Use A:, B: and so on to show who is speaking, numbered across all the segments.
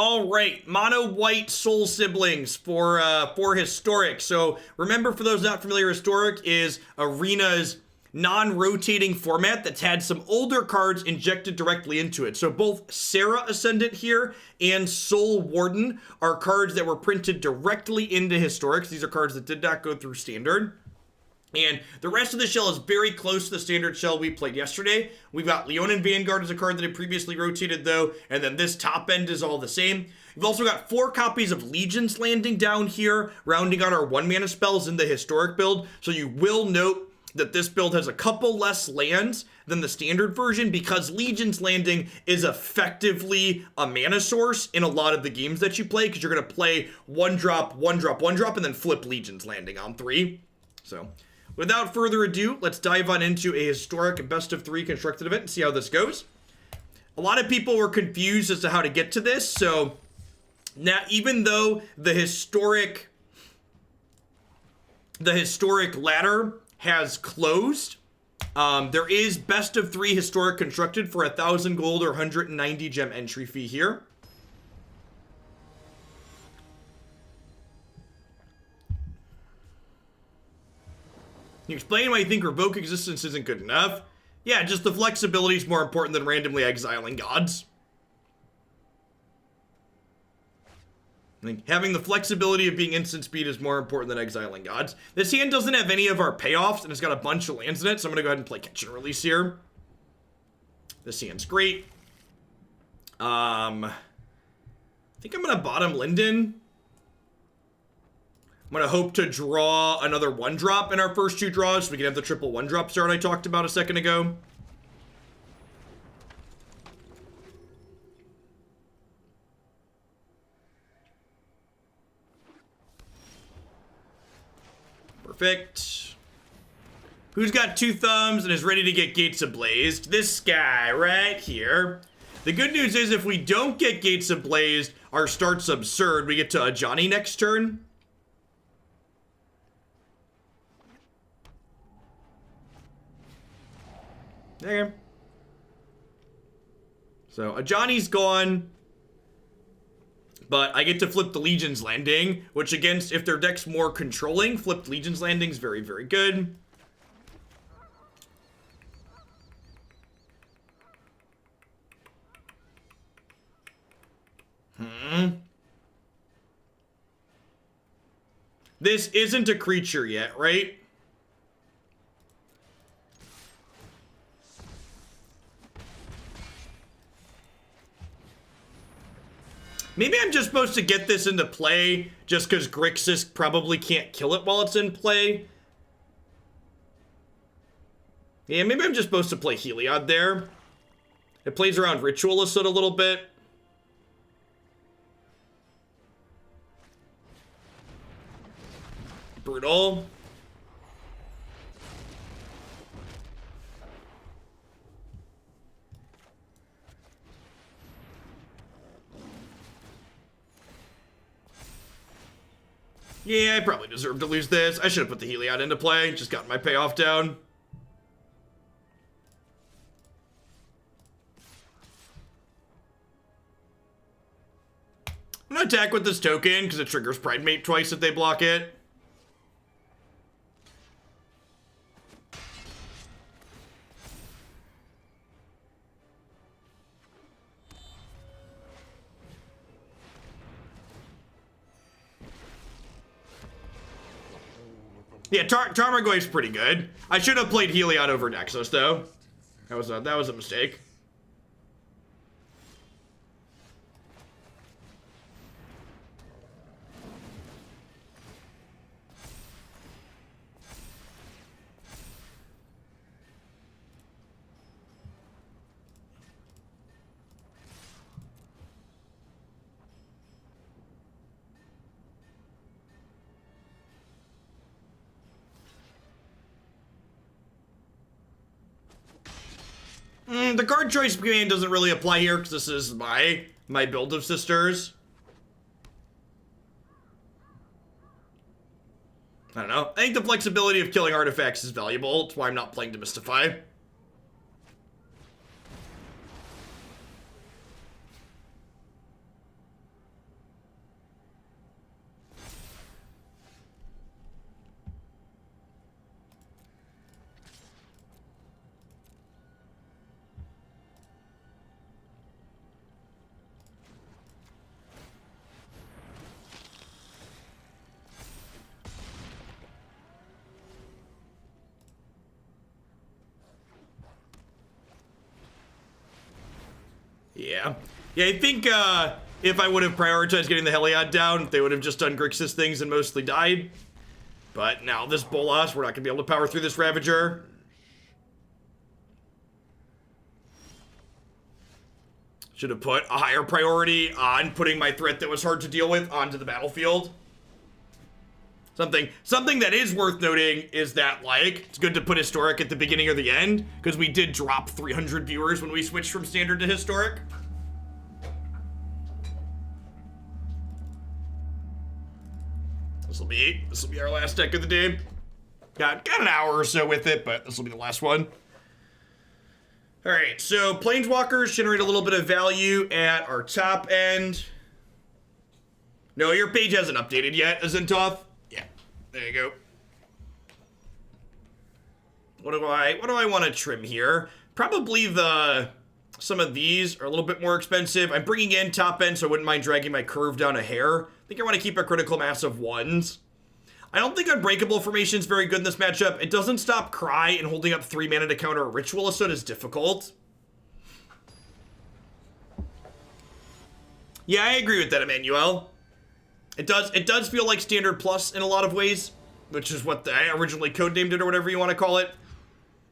A: All right, mono white soul siblings for historic. So remember, for those not familiar, historic is Arena's non-rotating format that's had some older cards injected directly into it. So both Serra Ascendant here and Soul Warden are cards that were printed directly into historics. These are cards that did not go through standard. And the rest of the shell is very close to the standard shell we played yesterday. We've got Leonin Vanguard as a card that had previously rotated, though, and then this top end is all the same. We've also got 4 copies of Legion's Landing down here, rounding out our 1-mana spells in the historic build. So you will note that this build has a couple less lands than the standard version, because Legion's Landing is effectively a mana source in a lot of the games that you play, because you're going to play 1-drop, 1-drop, 1-drop, and then flip Legion's Landing on 3. So without further ado, let's dive on into a historic best of 3 constructed event and see how this goes. A lot of people were confused as to how to get to this, so now even though the historic ladder has closed, there is best of 3 historic constructed for 1,000 gold or 190 gem entry fee here. Can you explain why you think Revoke Existence isn't good enough? Yeah, just the flexibility is more important than randomly exiling gods. Like, having the flexibility of being instant speed is more important than exiling gods. This hand doesn't have any of our payoffs, and it's got a bunch of lands in it, so I'm going to go ahead and play Catch and Release here. This hand's great. I think I'm going to bottom Linden. I'm going to hope to draw another 1-drop in our first 2 draws, so we can have the triple 1-drop start I talked about a second ago. Perfect. Who's got 2 thumbs and is ready to get Gates Ablazed? This guy right here. The good news is, if we don't get Gates Ablazed, our start's absurd. We get to Ajani next turn. There. So Ajani's gone, but I get to flip the Legion's Landing, which, against, if their deck's more controlling, flipped Legion's Landing's very, very good. This isn't a creature yet, right? Maybe I'm just supposed to get this into play just because Grixis probably can't kill it while it's in play. Yeah, maybe I'm just supposed to play Heliod there. It plays around Ritualist a little bit. Brutal. Yeah, I probably deserve to lose this. I should have put the Heliod into play. Just got my payoff down. I'm gonna attack with this token because it triggers Pridemate twice if they block it. Yeah, Tarmogoyf's pretty good. I should have played Heliod over Daxos, though. That was a mistake. The card choice command doesn't really apply here because this is my build of Sisters. I don't know. I think the flexibility of killing artifacts is valuable. That's why I'm not playing Demystify. Yeah. Yeah, I think if I would have prioritized getting the Heliod down, they would have just done Grixis things and mostly died. But now this Bolas, we're not going to be able to power through this Ravager. Should have put a higher priority on putting my threat that was hard to deal with onto the battlefield. Something that is worth noting is that, like, it's good to put Historic at the beginning or the end, because we did drop 300 viewers when we switched from Standard to Historic. This will be our last deck of the day. Got an hour or so with it, but this will be the last one. All right, so Planeswalkers generate a little bit of value at our top end. No, your page hasn't updated yet, Azentoth. Yeah, there you go. What do I want to trim here? Probably some of these are a little bit more expensive. I'm bringing in top end, so I wouldn't mind dragging my curve down a hair. I think I want to keep a critical mass of 1s. I don't think Unbreakable Formation is very good in this matchup. It doesn't stop Cry, and holding up 3 mana to counter a Ritualist is difficult. Yeah, I agree with that, Emmanuel. It does feel like Standard Plus in a lot of ways, which is what I originally codenamed it, or whatever you want to call it.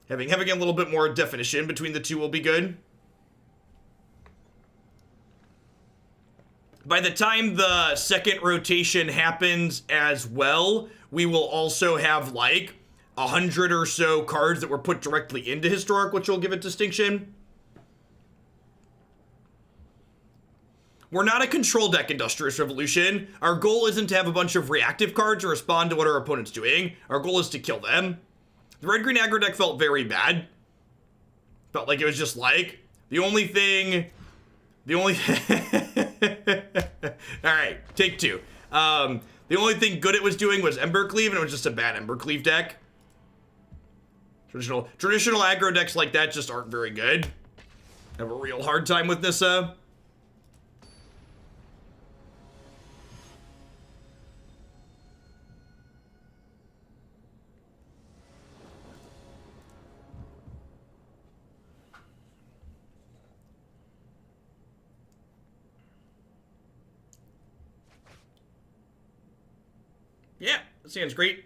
A: Having a little bit more definition between the two will be good. By the time the second rotation happens as well, we will also have like 100 or so cards that were put directly into Historic, which will give it distinction. We're not a control deck, Industrious Revolution. Our goal isn't to have a bunch of reactive cards and respond to what our opponent's doing. Our goal is to kill them. The red-green aggro deck felt very bad. Felt like it was just like, the only thing... Alright, take 2. The only thing good it was doing was Embercleave, and it was just a bad Embercleave deck. Traditional aggro decks like that just aren't very good. I have a real hard time with Nissa. Yeah, that sounds great.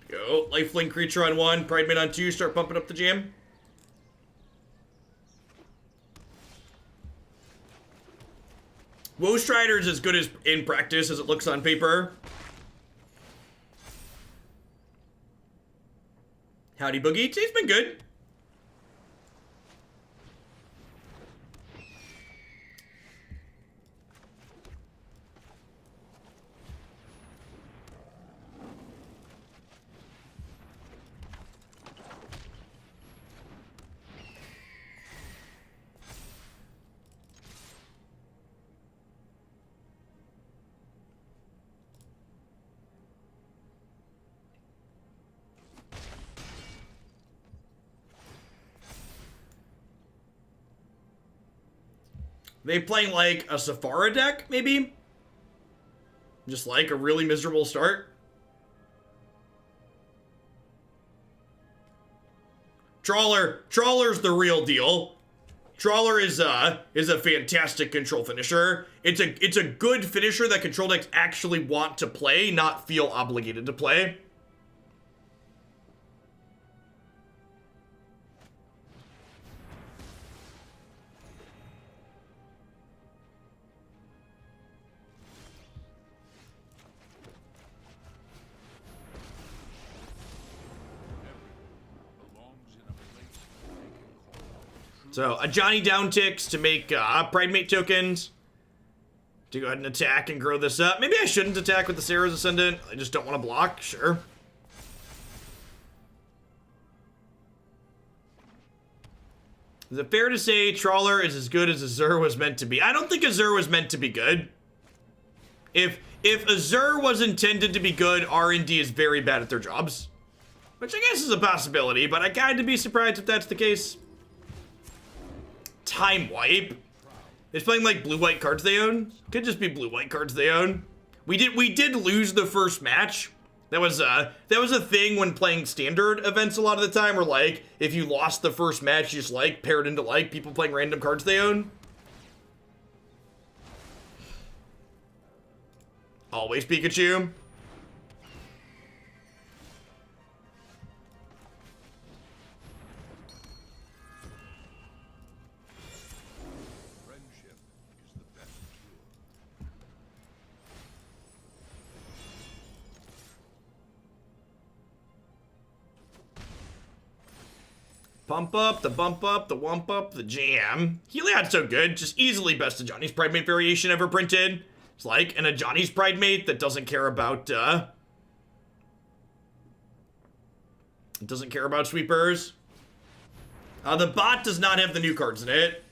A: Go, lifelink creature on 1, Pridemate on 2, start pumping up the jam. Woe Strider is as good as in practice as it looks on paper. Howdy Boogie, today's been good. They playing like a Safara deck, maybe? Just like a really miserable start. Trawler's the real deal. Trawler is a fantastic control finisher. It's a good finisher that control decks actually want to play, not feel obligated to play. So, Ajani down ticks to make Pridemate tokens. To go ahead and attack and grow this up. Maybe I shouldn't attack with the Serra Ascendant. I just don't want to block. Sure. Is it fair to say Trawler is as good as Azur was meant to be? I don't think Azur was meant to be good. If Azur was intended to be good, R&D is very bad at their jobs. Which I guess is a possibility, but I kind of be surprised if that's the case. Time Wipe. It's playing like blue-white cards they own. Could just be blue-white cards they own. We did lose the first match That was a thing when playing standard events a lot of the time, where like if you lost the first match, you just like paired into like people playing random cards they own. Always Pikachu. Pump up, the bump up, the wump up, the jam. Heliod's so good, just easily best Ajani's Pridemate variation ever printed. It's like an Ajani's Pridemate that doesn't care about, sweepers. The bot does not have the new cards in it.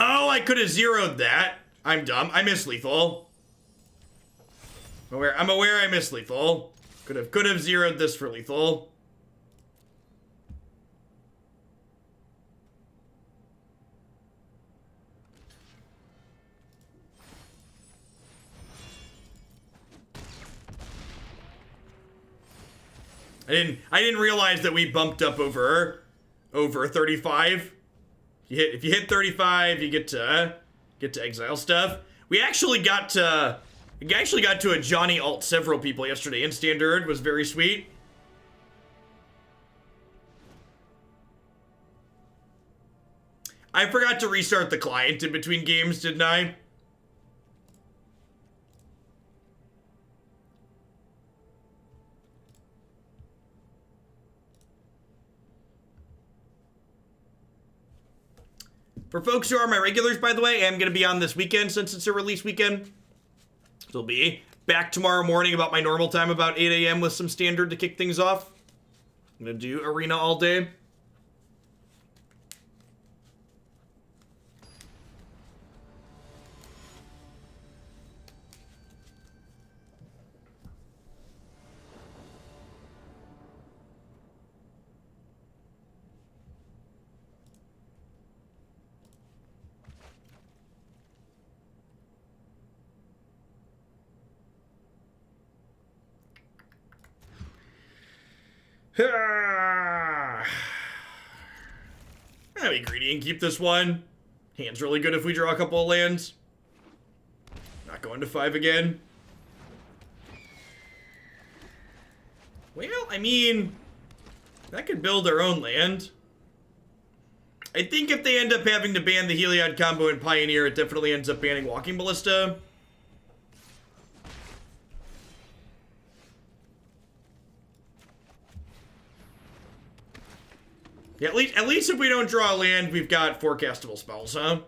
A: Oh, I could have zeroed that. I'm dumb. I missed lethal. I'm aware I missed lethal. Could have zeroed this for lethal. I didn't realize that we bumped up over 35. If you hit 35, you get to exile stuff. We actually got to Ajani alt several people yesterday in standard. Was very sweet. I forgot to restart the client in between games, didn't I? For folks who are my regulars, by the way, I am going to be on this weekend since it's a release weekend. It'll be back tomorrow morning about my normal time, about 8 a.m. with some standard to kick things off. I'm going to do arena all day. I'll be greedy and keep this one. Hand's really good if we draw a couple of lands. Not going to 5 again. Well, I mean, that could build their own land. I think if they end up having to ban the Heliod combo in Pioneer, it definitely ends up banning Walking Ballista. Yeah, at least if we don't draw a land, we've got forecastable spells, huh?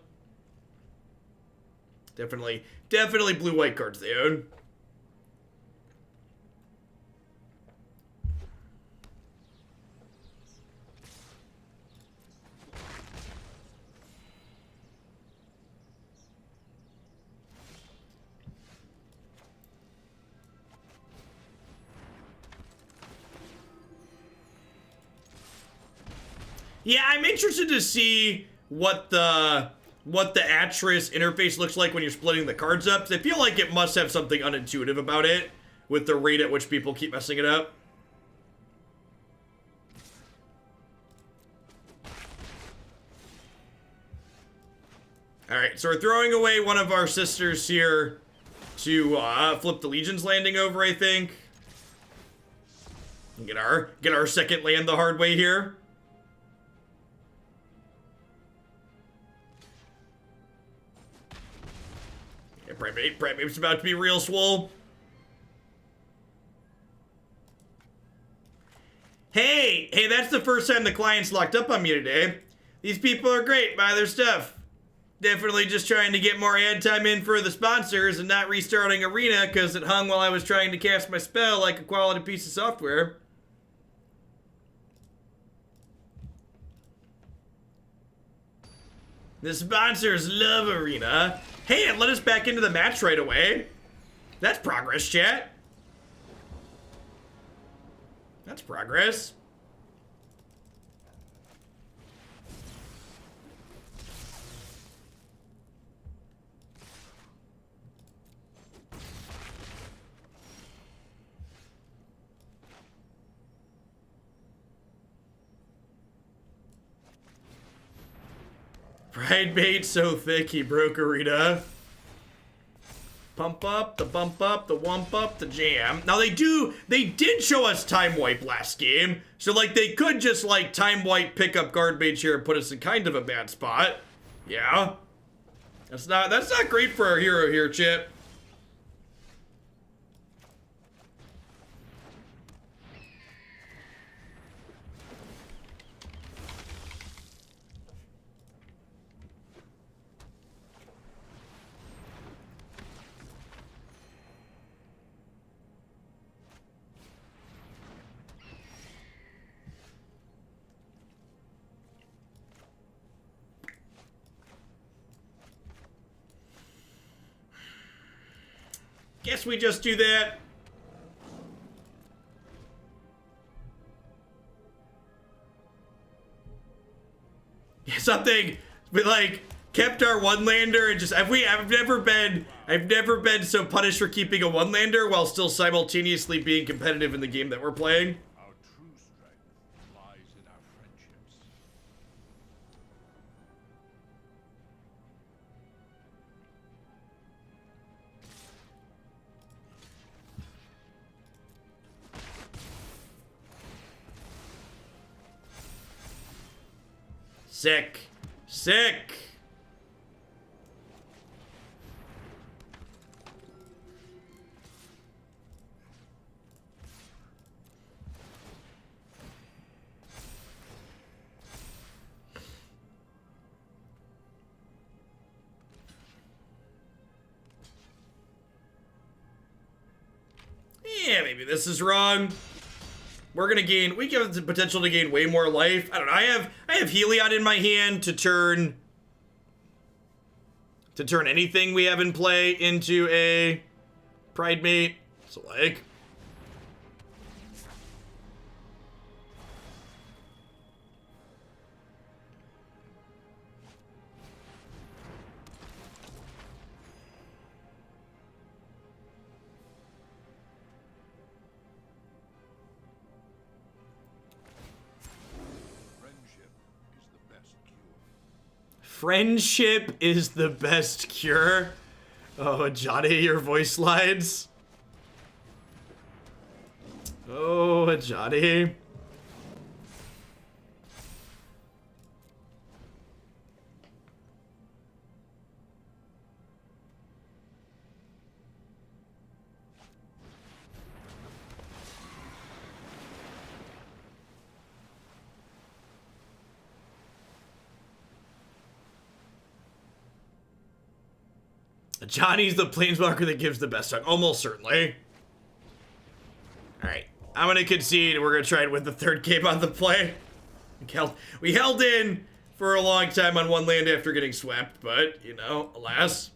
A: Definitely blue-white cards they own. Yeah, I'm interested to see what the Atris interface looks like when you're splitting the cards up. 'Cause I feel like it must have something unintuitive about it with the rate at which people keep messing it up. Alright, so we're throwing away one of our sisters here to flip the Legion's Landing over, I think. And get our second land the hard way here. Primate's about to be real swole. Hey, that's the first time the client's locked up on me today. These people are great, buy their stuff. Definitely just trying to get more ad time in for the sponsors and not restarting Arena because it hung while I was trying to cast my spell like a quality piece of software. The sponsors love Arena. Hey, it let us back into the match right away. That's progress, chat. That's progress. Pridemate so thick he broke Arena. Pump up, the bump up, the wump up, the jam. Now they did show us Time Wipe last game. So like they could just like Time Wipe, pick up Guard Mage here and put us in kind of a bad spot. Yeah. That's not great for our hero here, Chip. Guess we just do that. Something we like kept our one lander and just I've never been so punished for keeping a one lander while still simultaneously being competitive in the game that we're playing.
B: Our true strength lies in our friendships.
A: Sick. Sick. Yeah, maybe this is wrong. We're gonna gain, we give it the potential to gain way more life. I don't know, I have Heliod in my hand to turn anything we have in play into a Pridemate. So like, friendship is the best cure. Oh, Ajani, your voice lines. Oh, Ajani. Johnny's the planeswalker that gives the best hug. Almost certainly. Alright. I'm going to concede. We're going to try and win the third game on the play. We held in for a long time on one land after getting swept, but, you know, alas.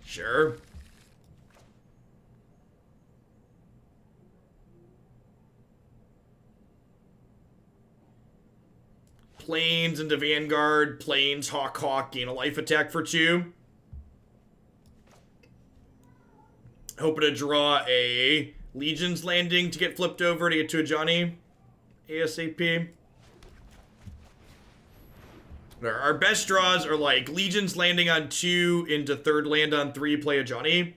A: Sure. Planes into Vanguard. Planes, Hawk, gain a life attack for 2. Hoping to draw a Legion's Landing to get flipped over to get to Ajani ASAP. Our best draws are like Legion's Landing on 2 into third land on 3, play Ajani.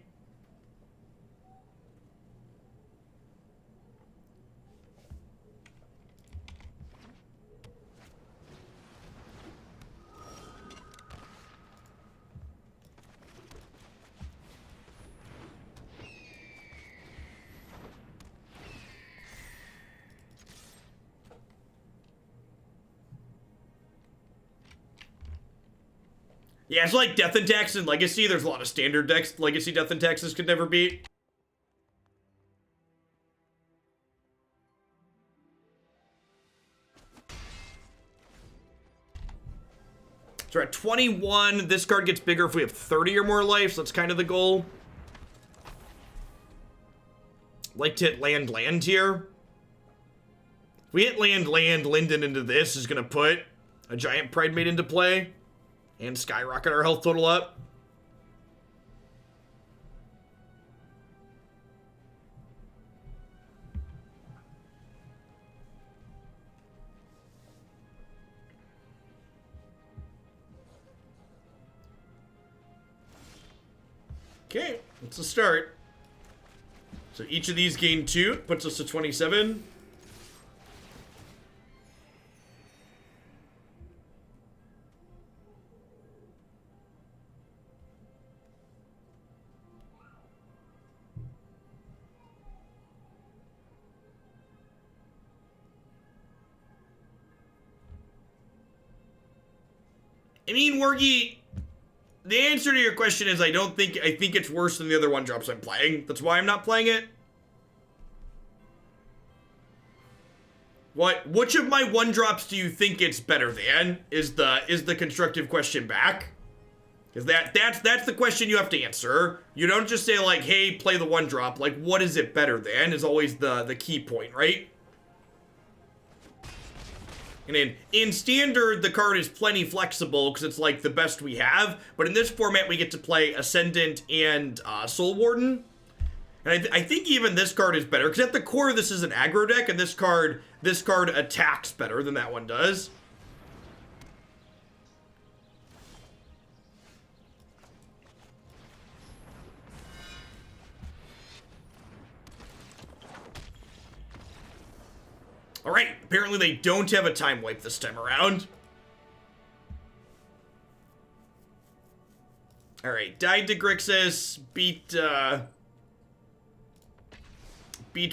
A: Yeah, it's like Death and Tax and Legacy. There's a lot of standard decks Legacy Death and Taxes could never beat. So we're at 21. This card gets bigger if we have 30 or more life, so that's kind of the goal. Like to hit land here. If we hit land, Linden into this is going to put a giant Pridemate into play and skyrocket our health total up. Okay, that's a start. So each of these gain 2, puts us to 27. I mean, Wargy, the answer to your question is I think it's worse than the other 1-drops I'm playing. That's why I'm not playing it. Which of my 1-drops do you think it's better than? Is the constructive question back? Because that's the question you have to answer. You don't just say like, hey, play the 1-drop. Like, what is it better than is always the key point, right? And in Standard, the card is plenty flexible because it's like the best we have. But in this format, we get to play Ascendant and Soul Warden. And I think even this card is better because at the core, this is an aggro deck, and this card attacks better than that one does. Alright, apparently they don't have a time wipe this time around. Alright, died to Grixis, beat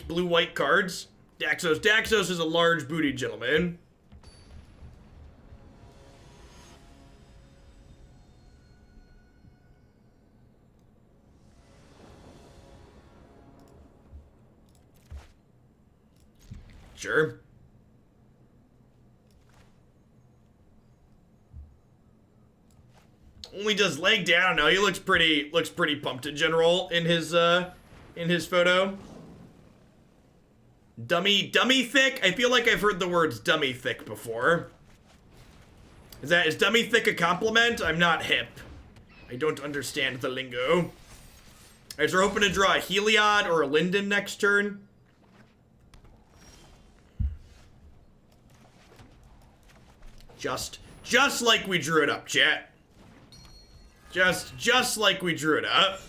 A: blue-white cards. Daxos. Daxos is a large booty gentleman. Sure. Only does leg down. I don't know. He looks pretty pumped in general in his photo. Dummy thick? I feel like I've heard the words dummy thick before. Is dummy thick a compliment? I'm not hip. I don't understand the lingo. Alright, so we're hoping to draw a Heliod or a Linden next turn. Just like we drew it up, chat. Just like we drew it up.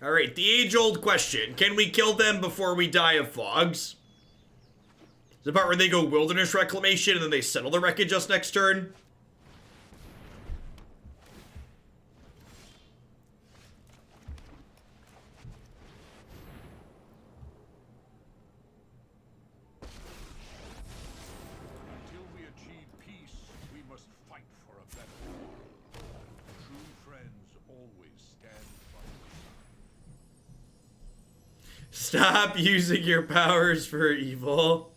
A: Alright, the age-old question. Can we kill them before we die of fogs? The part where they go Wilderness Reclamation and then they settle the wreckage just next turn?
B: Until we achieve peace, we must fight for a better world. True friends always stand by your side.
A: Stop using your powers for evil.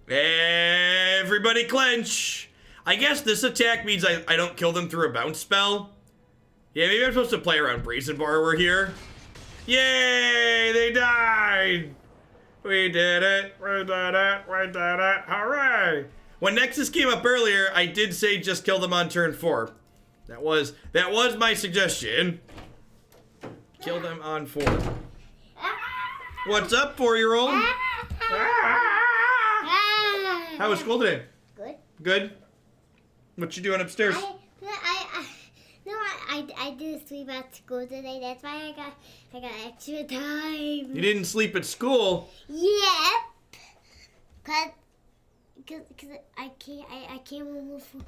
A: Everybody clench. I guess this attack means I don't kill them through a bounce spell. Yeah, maybe I'm supposed to play around Brazen Borrower here. Yay! They died! We did it! We did it! We did it! Hooray! When Nexus came up earlier, I did say just kill them on turn 4. That was my suggestion. Kill them on 4. What's up, 4-year-old? How was school today?
C: Good.
A: Good? What you doing upstairs?
C: I didn't sleep at school today. That's why I got extra time.
A: You didn't sleep at school?
C: Yep. Cause I came home before.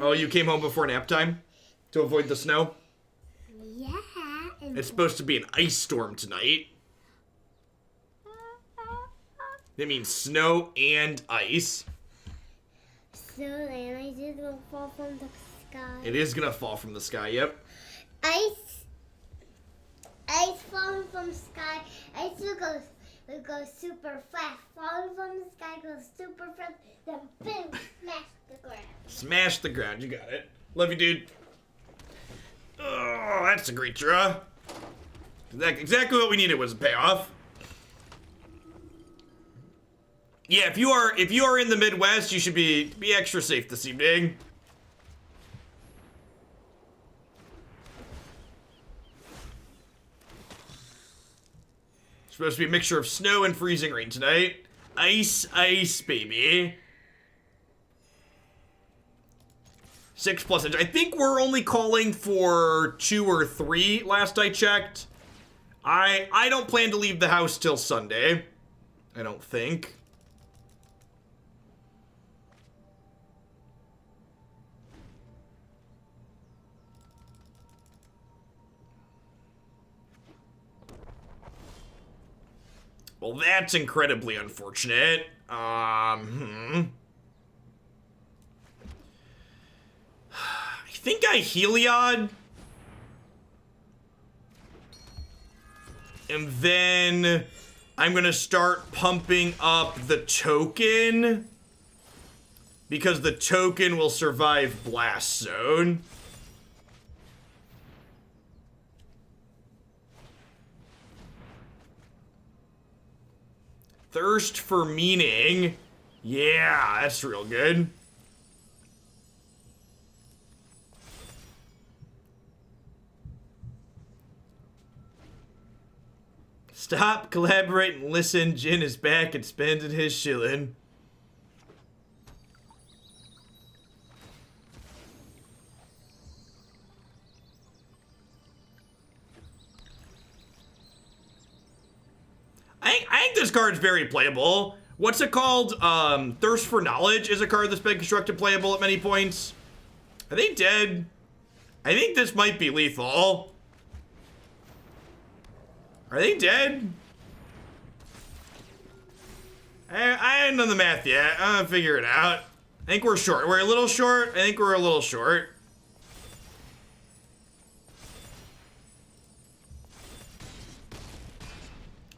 A: Oh, you came home before nap time to avoid the snow?
C: Yeah.
A: It's supposed to be an ice storm tonight. That means snow and ice.
C: So then I just gonna fall from the sky.
A: It is gonna fall from the sky, yep.
C: Ice falling from the sky. Ice will go super fast. Falling from the sky goes super fast. Then boom, smash the ground.
A: Smash the ground, you got it. Love you, dude. Oh, that's a great draw. Exactly what we needed was a payoff. Yeah, if you are in the Midwest, you should be extra safe this evening. It's supposed to be a mixture of snow and freezing rain tonight. Ice, ice, baby. 6+. I think we're only calling for 2 or 3 last I checked. I don't plan to leave the house till Sunday. I don't think. Well, that's incredibly unfortunate. I think I Heliod. And then I'm gonna start pumping up the token. Because the token will survive Blast Zone. Thirst for meaning. Yeah, that's real good. Stop, collaborate, and listen. Jin is back and spending his shillin'. I think this card's very playable. What's it called? Thirst for Knowledge is a card that's been constructed playable at many points. Are they dead? I think this might be lethal. Are they dead? I haven't done the math yet. I'm gonna figure it out. I think we're short. We're a little short. I think we're a little short.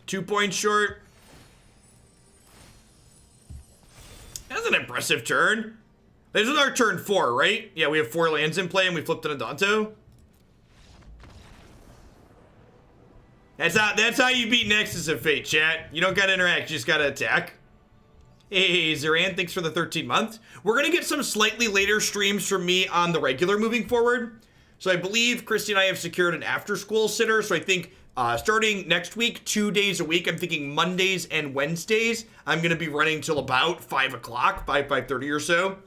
A: Two points short. That's an impressive turn. This is our turn 4, right? Yeah, we have 4 lands in play and we flipped an Adanto. That's how you beat Nexus of Fate, chat. You don't gotta interact, you just gotta attack. Hey, Zeran, thanks for the 13 month. We're gonna get some slightly later streams from me on the regular moving forward. So I believe Christy and I have secured an after school sitter, so I think starting next week, 2 days a week, I'm thinking Mondays and Wednesdays, I'm gonna be running till about 5 o'clock, 5:30 or so.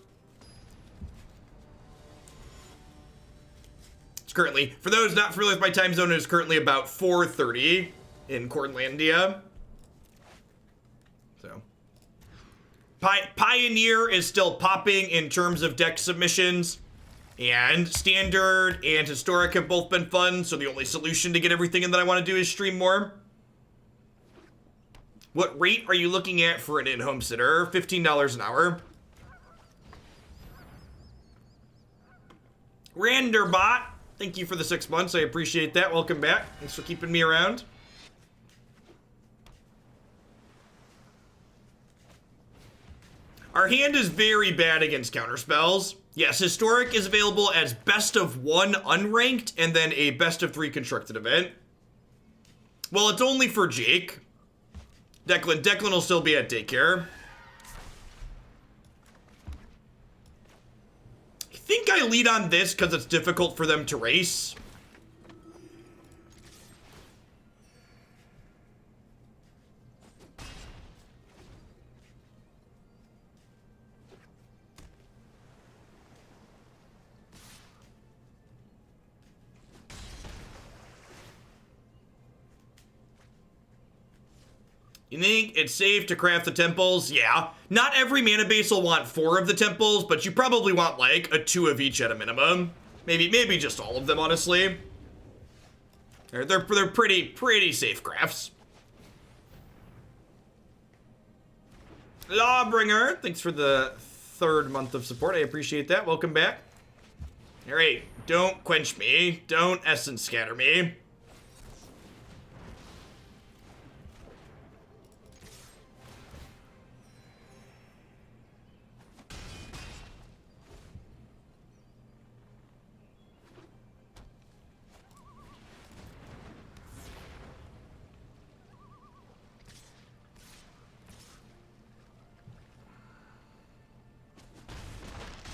A: It's currently, for those not familiar with my time zone, it is currently about 4:30 in Cornlandia. So, Pioneer is still popping in terms of deck submissions. And Standard and Historic have both been fun, so the only solution to get everything in that I want to do is stream more. What rate are you looking at for an in-home sitter? $15 an hour. Randerbot, thank you for the 6 months. I appreciate that. Welcome back. Thanks for keeping me around. Our hand is very bad against counterspells. Yes, Historic is available as best of 1 unranked and then a best of 3 constructed event. Well, it's only for Jake. Declan will still be at daycare. I think I lead on this because it's difficult for them to race. You think it's safe to craft the temples? Yeah. Not every mana base will want 4 of the temples, but you probably want like a 2 of each at a minimum. Maybe just all of them, honestly. They're pretty safe crafts. Lawbringer, thanks for the 3rd month of support. I appreciate that. Welcome back. All right, don't quench me. Don't essence scatter me.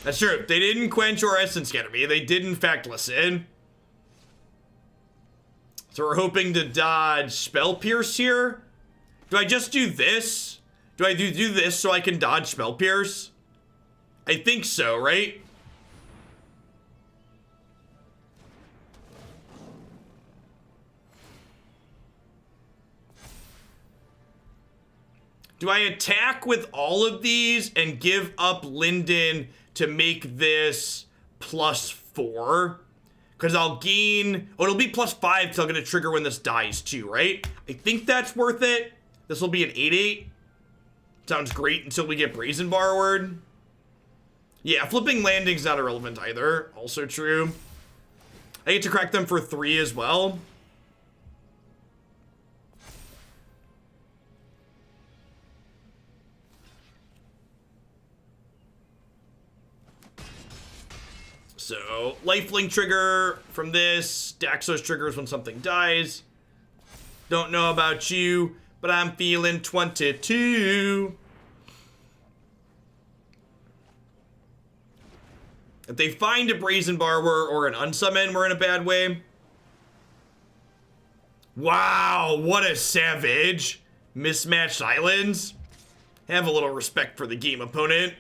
A: That's true. They didn't quench or essence scatter me. They did in fact listen. So we're hoping to dodge Spell Pierce here. Do I just do this? Do I do this so I can dodge Spell Pierce? I think so, right? Do I attack with all of these and give up Linden to make this +4? Because I'll gain... Oh, it'll be +5 because I'm going to trigger when this dies too, right? I think that's worth it. This will be an 8/8. Sounds great until we get Brazen Borrower. Yeah, flipping landing's not irrelevant either. Also true. I get to crack them for 3 as well. So, lifelink trigger from this. Daxos triggers when something dies. Don't know about you, but I'm feeling 22. If they find a Brazen Borrower or an Unsummon, we're in a bad way. Wow, what a savage. Mismatched Islands. Have a little respect for the game opponent.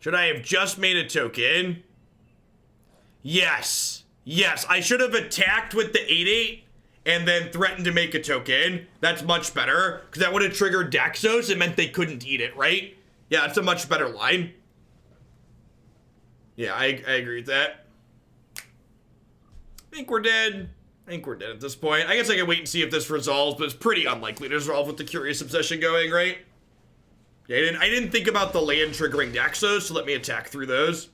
A: Should I have just made a token? Yes. Yes, I should have attacked with the 8/8 and then threatened to make a token. That's much better, because that would have triggered Daxos. It meant they couldn't eat it, right? Yeah, it's a much better line. Yeah, I agree with that. I think we're dead. I think we're dead at this point. I guess I can wait and see if this resolves, but it's pretty unlikely to resolve with the Curious Obsession going, right? Yeah, I didn't think about the land triggering Daxos, so let me attack through those.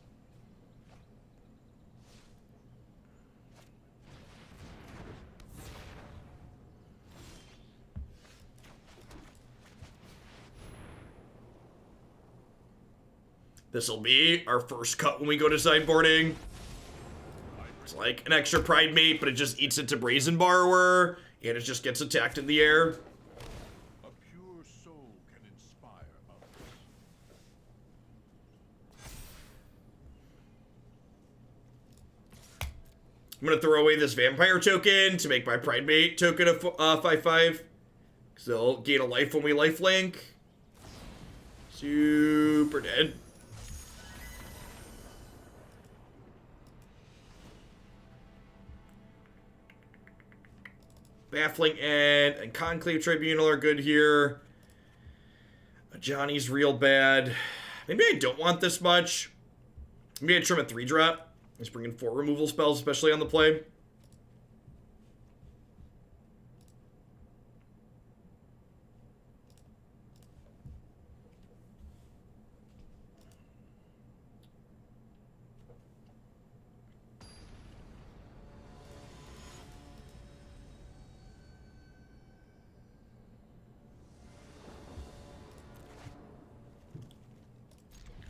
A: This'll be our first cut when we go to sideboarding. It's like an extra Pridemate, but it just eats into Brazen Borrower, and it just gets attacked in the air. I'm gonna throw away this Vampire token to make my Pridemate token a 5/5. Because they'll gain a life when we lifelink. Super dead. Baffling End and Conclave Tribunal are good here. Ajani's real bad. Maybe I don't want this much. Maybe I trim a 3-drop. Just bring in 4 removal spells, especially on the play.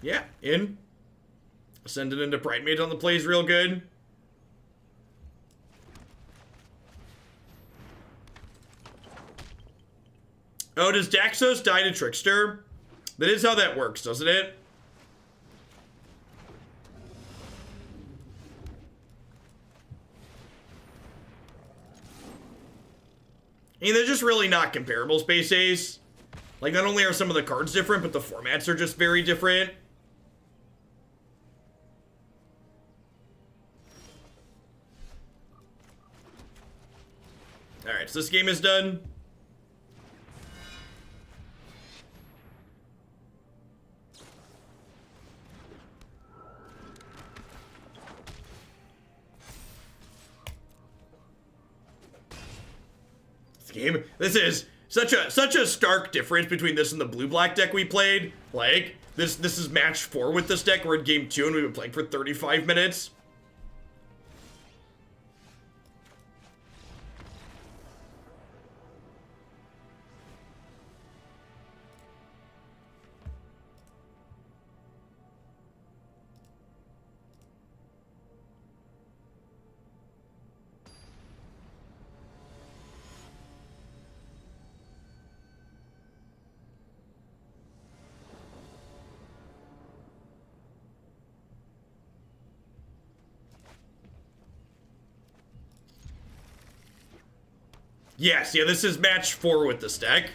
A: Yeah, in. Ascendant into Pridemate on the plays real good. Oh, does Daxos die to Trickster? That is how that works, doesn't it? I mean, they're just really not comparable, Space Ace. Like, not only are some of the cards different, but the formats are just very different. Alright, so this game is done. This is such a stark difference between this and the blue-black deck we played. Like, this is match 4 with this deck. We're in game 2 and we've been playing for 35 minutes. Yes, yeah, this is match 4 with this deck.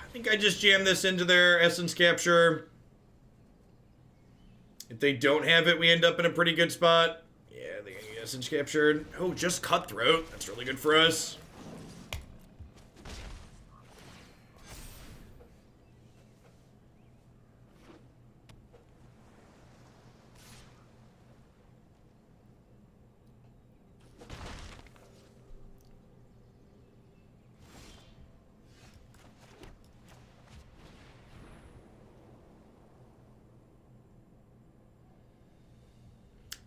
A: I think I just jammed this into their essence capture. If they don't have it, we end up in a pretty good spot. Yeah, they get essence captured. Oh, just Cutthroat. That's really good for us.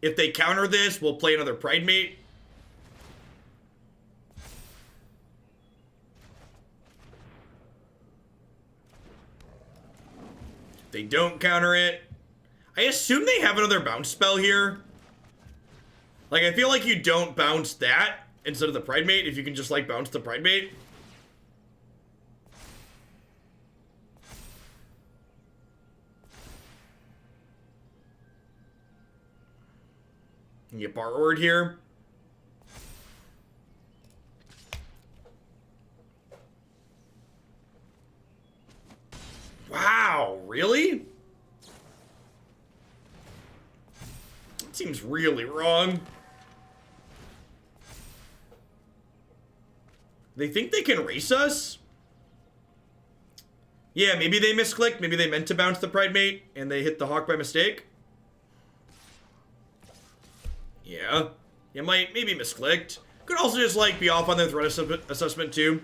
A: If they counter this, we'll play another Pridemate. If they don't counter it, I assume they have another bounce spell here. Like, I feel like you don't bounce that instead of the Pridemate if you can just, like, bounce the Pridemate. You get Borrowed here. Wow, really? That seems really wrong. They think they can race us? Yeah, maybe they misclicked. Maybe they meant to bounce the Pridemate and they hit the Hawk by mistake. Yeah. You might maybe misclicked. Could also just, like, be off on their threat assessment, too.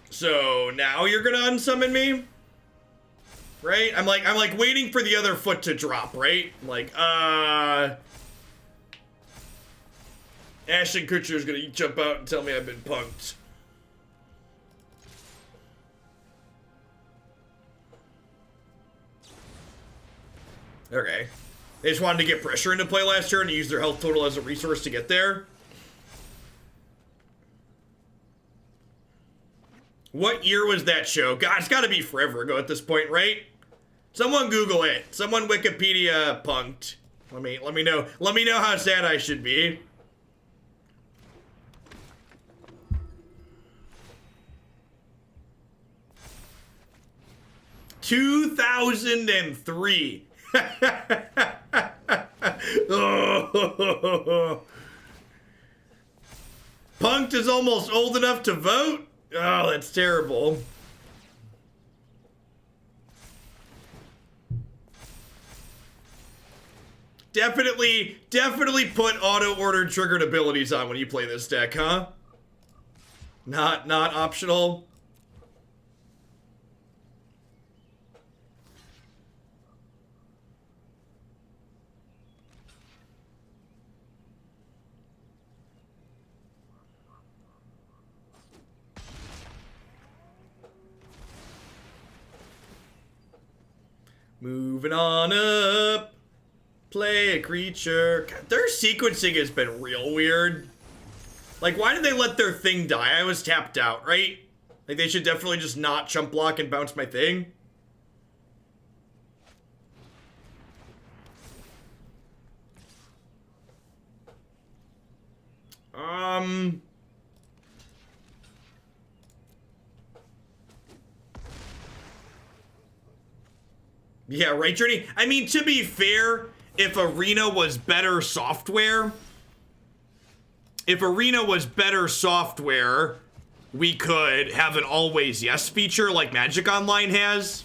A: So now you're gonna unsummon me? Right? I'm like waiting for the other foot to drop, right? I'm like, Ashton Kutcher's gonna jump out and tell me I've been punked. Okay. They just wanted to get pressure into play last turn and use their health total as a resource to get there. What year was that show? God, it's gotta be forever ago at this point, right? Someone Google it. Someone Wikipedia punked. Let me know. Let me know how sad I should be. 2003. Oh. Punked is almost old enough to vote? Oh, that's terrible. Definitely put auto-order triggered abilities on when you play this deck, huh? Not optional. Moving on up. Play a creature. God, their sequencing has been real weird. Like, why did they let their thing die? I was tapped out, right? Like, they should definitely just not chump block and bounce my thing. Yeah, right, Journey? I mean, to be fair, if Arena was better software, we could have an always yes feature like Magic Online has.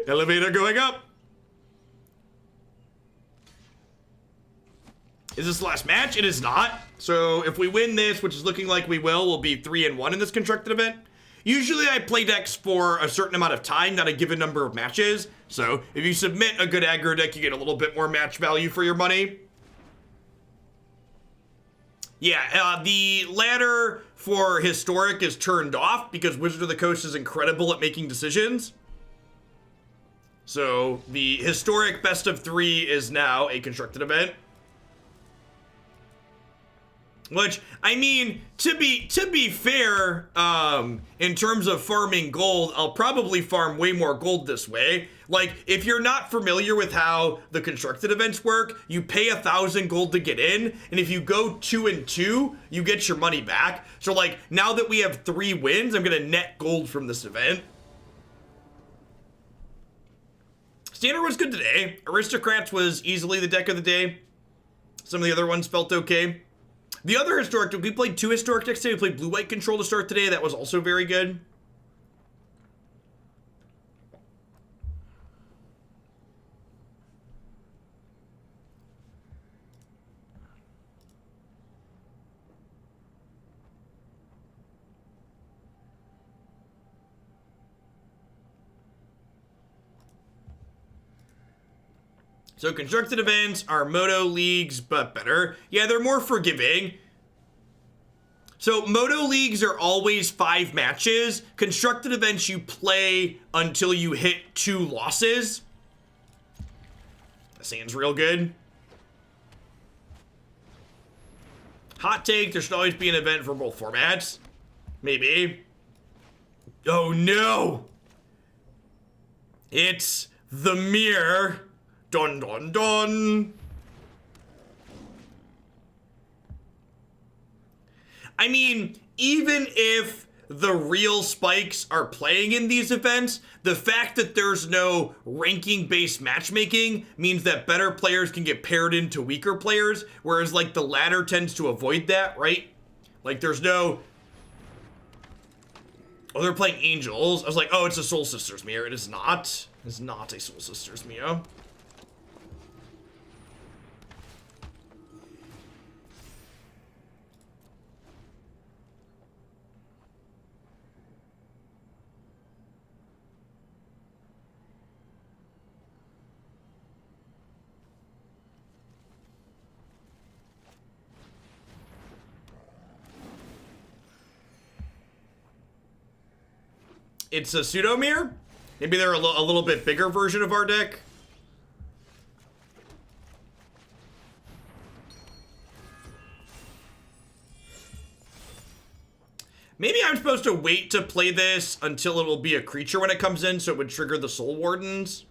A: Elevator going up. Is this the last match? It is not. So if we win this, which is looking like we will, we'll be 3-1 in this constructed event. Usually I play decks for a certain amount of time, not a given number of matches. So if you submit a good aggro deck, you get a little bit more match value for your money. Yeah, the ladder for Historic is turned off because Wizard of the Coast is incredible at making decisions. So the Historic best of 3 is now a constructed event. Which, I mean, to be fair, in terms of farming gold, I'll probably farm way more gold this way. Like, if you're not familiar with how the constructed events work, you pay 1,000 gold to get in, and if you go 2-2, you get your money back. So, like, now that we have 3 wins, I'm gonna net gold from this event. Standard was good today. Aristocrats was easily the deck of the day. Some of the other ones felt okay. The other historic deck, we played 2 historic decks today. We played blue-white control to start today. That was also very good. So constructed events are Moto leagues, but better. Yeah, they're more forgiving. So Moto leagues are always 5 matches. Constructed events you play until you hit 2 losses. That sounds real good. Hot take, there should always be an event for both formats. Maybe. Oh no! It's the mirror. Dun dun dun. I mean, even if the real spikes are playing in these events, the fact that there's no ranking-based matchmaking means that better players can get paired into weaker players, whereas, like, the ladder tends to avoid that, right? Like, there's no... Oh, they're playing Angels. I was like, oh, it's a Soul Sisters mirror. It is not. It is not a Soul Sisters mirror. It's a pseudo mirror. Maybe they're a little bit bigger version of our deck. Maybe I'm supposed to wait to play this until it will be a creature when it comes in, so it would trigger the Soul Wardens.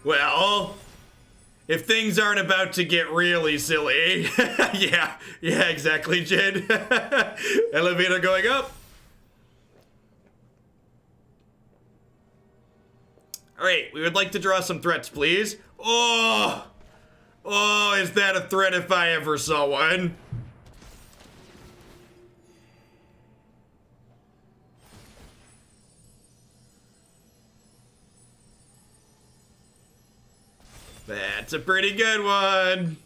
A: Well, if things aren't about to get really silly. Yeah, exactly, Jin. Elevator going up. All right, we would like to draw some threats, please. Oh, is that a threat if I ever saw one? That's a pretty good one.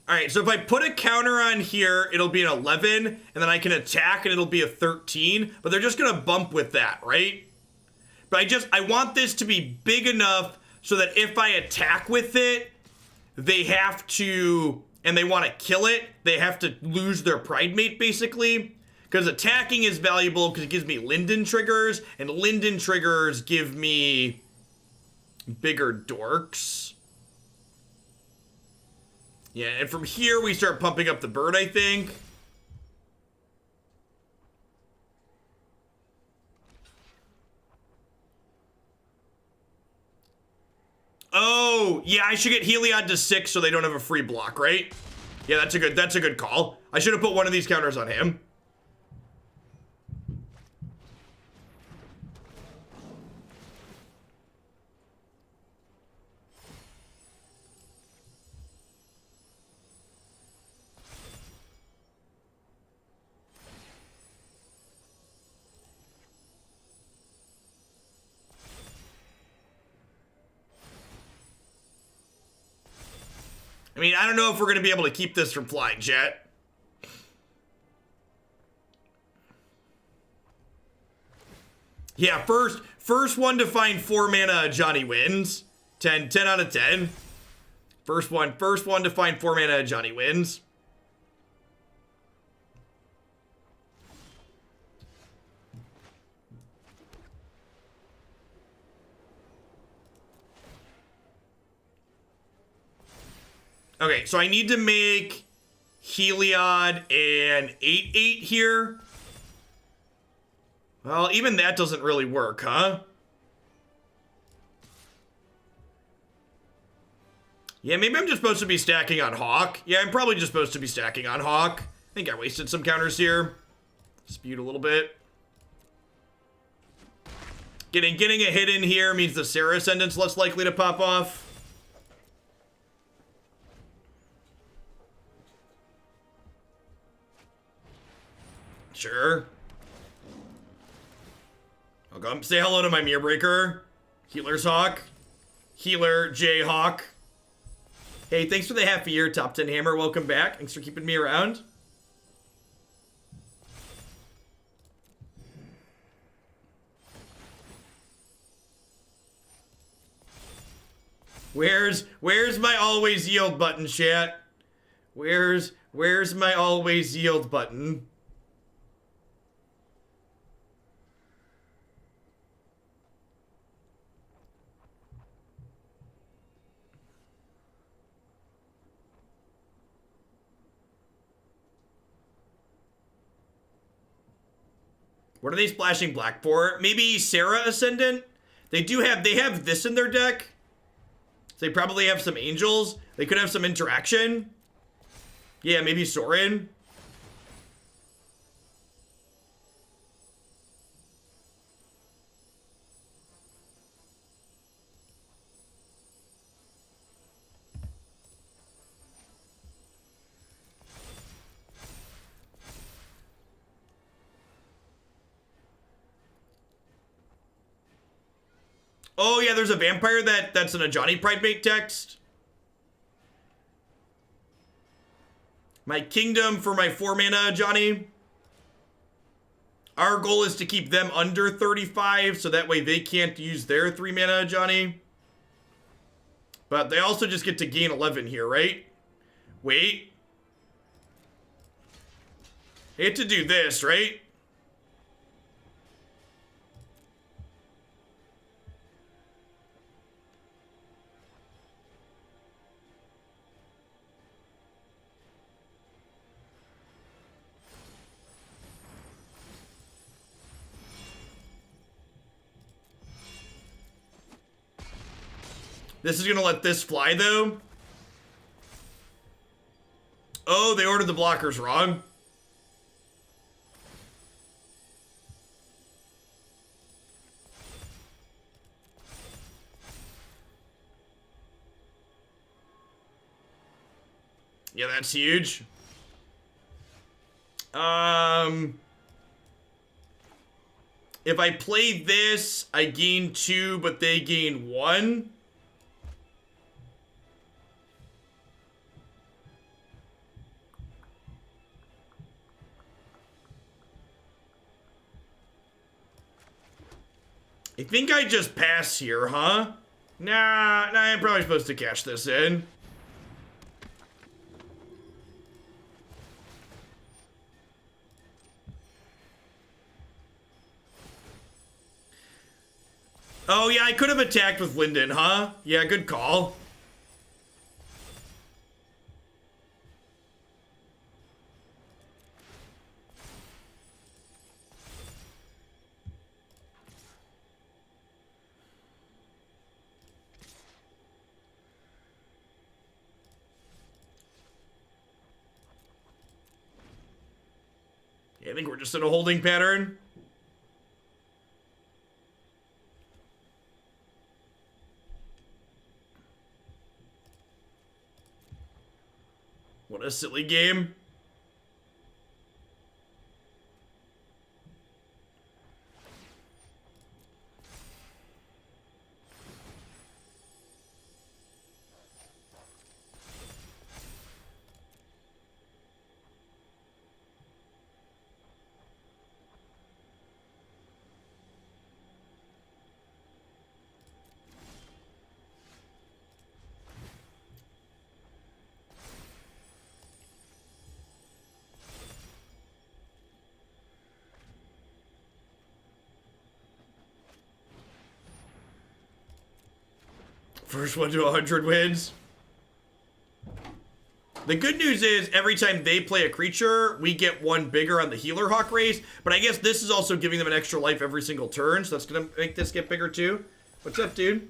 A: All right, so if I put a counter on here, it'll be an 11, and then I can attack and it'll be a 13, but they're just gonna bump with that, right? But I want this to be big enough so that if I attack with it, they have to, and they want to kill it, they have to lose their Pridemate, basically. Because attacking is valuable because it gives me Linden triggers, and Linden triggers give me bigger dorks. Yeah, and from here we start pumping up the bird, I think. Oh, yeah, I should get Heliod to 6 so they don't have a free block, right? Yeah, that's a good call. I should have put one of these counters on him. I mean, I don't know if we're going to be able to keep this from flying, chat. Yeah, first one to find 4 mana Ajani wins. 10 out of 10. First one to find 4 mana Ajani wins. Okay, so I need to make Heliod an 8/8 here. Well, even that doesn't really work, huh? Yeah, maybe I'm just supposed to be stacking on Hawk. Yeah, I'm probably just supposed to be stacking on Hawk. I think I wasted some counters here. Dispute a little bit. Getting a hit in here means the Serra Ascendant's less likely to pop off. Sure. I'll go say hello to my Mirror Breaker. Healer's Hawk. Healer J Hawk. Hey, thanks for the half a year, Top 10 Hammer. Welcome back. Thanks for keeping me around. Where's my always yield button, chat? Where's my always yield button? What are they splashing black for? Maybe Serra Ascendant? They have this in their deck. So they probably have some angels. They could have some interaction. Yeah, maybe Sorin. Oh yeah, there's a vampire that's an Ajani Pridemate text. My kingdom for my 4 mana Ajani. Our goal is to keep them under 35, so that way they can't use their 3 mana Ajani. But they also just get to gain 11 here, right? Wait. I hate to do this, right? This is gonna let this fly, though. Oh, they ordered the blockers wrong. Yeah, that's huge. If I play this, I gain 2, but they gain 1. I think I just pass here, huh? Nah, I'm probably supposed to cash this in. Oh, yeah, I could have attacked with Linden, huh? Yeah, good call. Yeah, I think we're just in a holding pattern. What a silly game. First one to 100 wins. The good news is every time they play a creature, we get 1 bigger on the healer hawk race. But I guess this is also giving them an extra life every single turn, so that's gonna make this get bigger too. What's up, dude?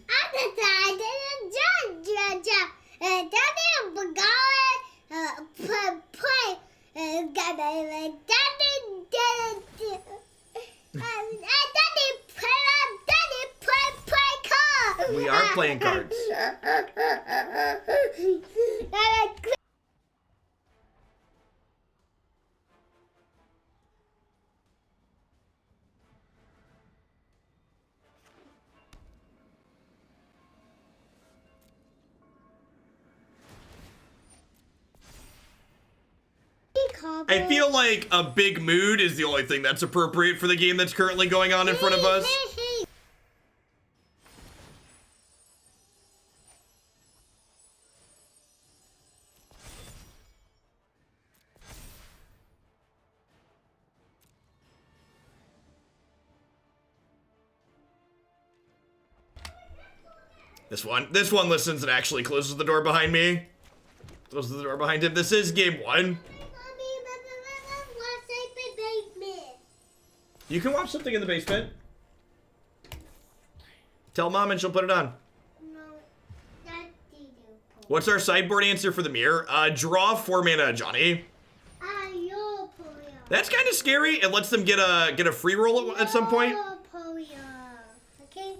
A: We are playing cards. I feel like a big mood is the only thing that's appropriate for the game that's currently going on in front of us. This one listens and actually closes the door behind me. Closes the door behind him. This is game 1. You can watch something in the basement. Tell Mom and she'll put it on.
C: No, Daddy do.
A: What's our sideboard answer for the mirror? Draw 4 mana Ajani. That's kind of scary. It lets them get a free roll at some point.
C: Okay?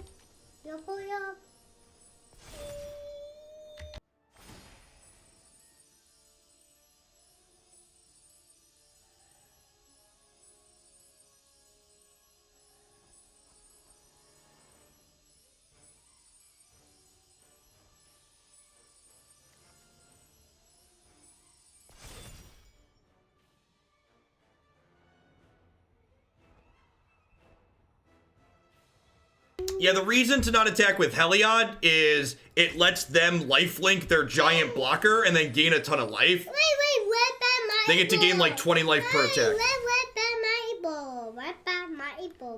A: Yeah, the reason to not attack with Heliod is it lets them lifelink their giant blocker and then gain a ton of life.
C: Wait, what about
A: They get to gain like 20 life per attack.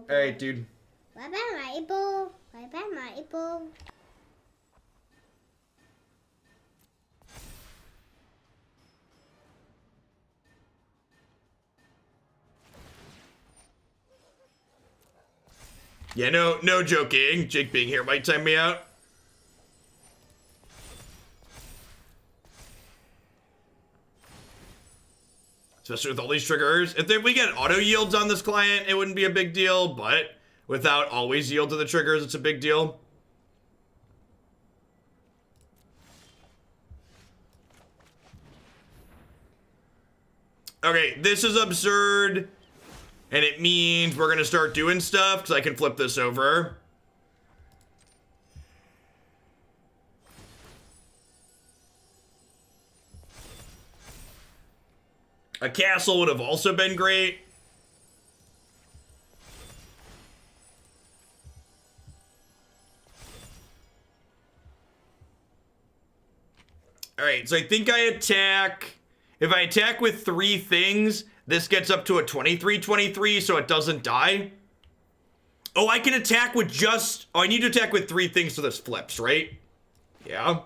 A: Alright, dude. Yeah, no joking. Jake being here might time me out. Especially with all these triggers. If we get auto yields on this client, it wouldn't be a big deal, but without always yield to the triggers, it's a big deal. Okay, this is absurd. And it means we're gonna start doing stuff, because I can flip this over. A castle would have also been great. Alright, so I think I attack. If I attack with 3 things, this gets up to a 23-23, so it doesn't die. Oh, I can attack with just... Oh, I need to attack with 3 things so this flips, right? Yeah.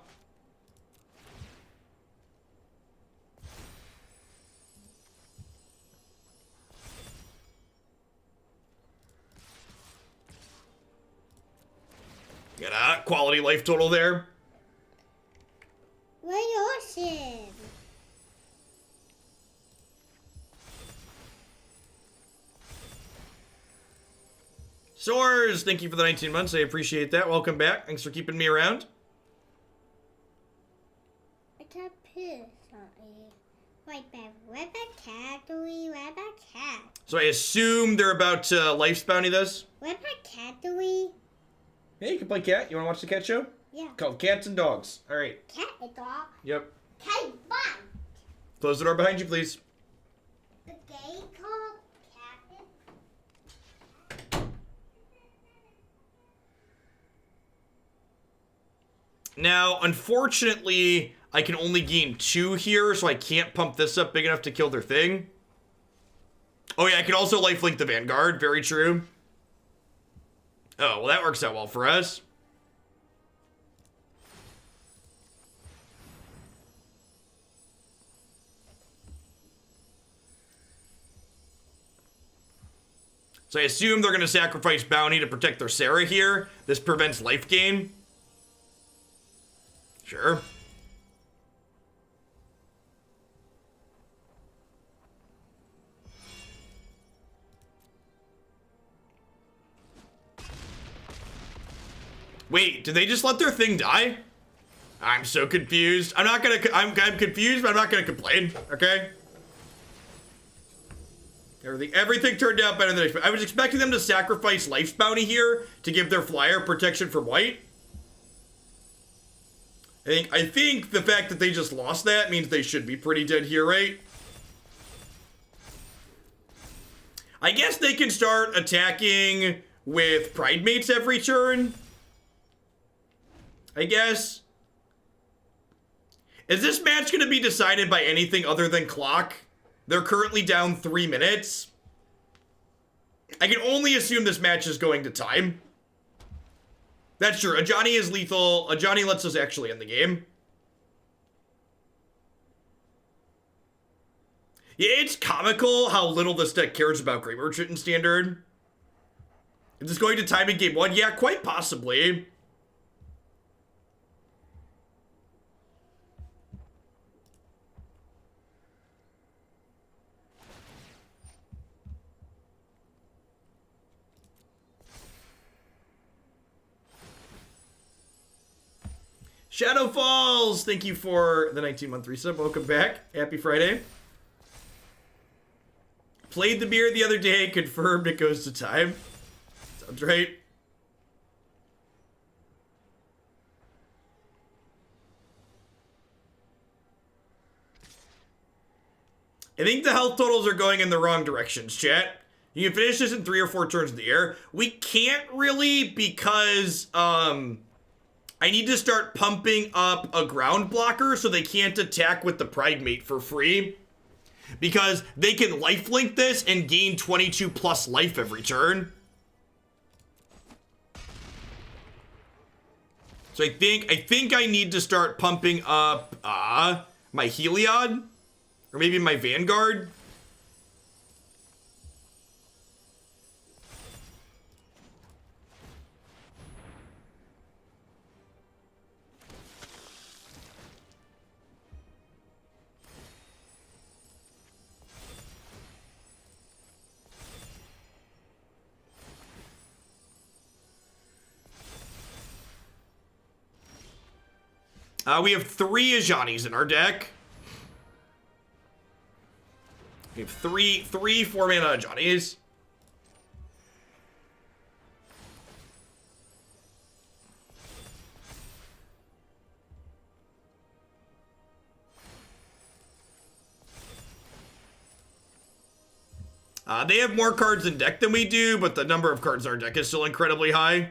A: Got a quality life total there.
C: What ocean?
A: Soars, thank you for the 19 months. I appreciate that. Welcome back. Thanks for keeping me around.
C: I got pissed on it. Right back. Right back, cat. Right back, cat.
A: So I assume they're about to life bounty this.
C: Right back, cat.
A: Hey, you can play cat. You want to watch the cat show?
C: Yeah.
A: Called Cats and Dogs. All right.
C: Cat and dog.
A: Yep.
C: Cat bun.
A: Close the door behind you, please.
C: The game called cat.
A: Now, unfortunately, I can only gain 2 here, so I can't pump this up big enough to kill their thing. Oh yeah, I can also lifelink the Vanguard. Very true. Oh, well that works out well for us. So I assume they're going to sacrifice bounty to protect their Serra here. This prevents life gain. Sure. Wait, did they just let their thing die? I'm so confused. I'm confused, but I'm not gonna complain, okay? Everything turned out better than expected. I was expecting them to sacrifice Life's Bounty here to give their flyer protection from white. I think the fact that they just lost that means they should be pretty dead here, right? I guess they can start attacking with Pridemates every turn. I guess. Is this match going to be decided by anything other than clock? They're currently down 3 minutes. I can only assume this match is going to time. That's true. Ajani is lethal. Ajani lets us actually end the game. Yeah, it's comical how little this deck cares about Great Merchant in Standard. Is this going to time in game 1? Yeah, quite possibly. Shadow Falls, thank you for the 19-month resub. Welcome back. Happy Friday. Played the beer the other day, confirmed it goes to time. Sounds right. I think the health totals are going in the wrong directions, chat. You can finish this in 3 or 4 turns in the air. We can't really because, I need to start pumping up a ground blocker so they can't attack with the Pridemate for free. because they can lifelink this and gain 22 plus life every turn. So I think I need to start pumping up my Heliod, or maybe my Vanguard. We have 3 Ajanis in our deck. We have three 4-mana Ajanis. They have more cards in deck than we do, but the number of cards in our deck is still incredibly high.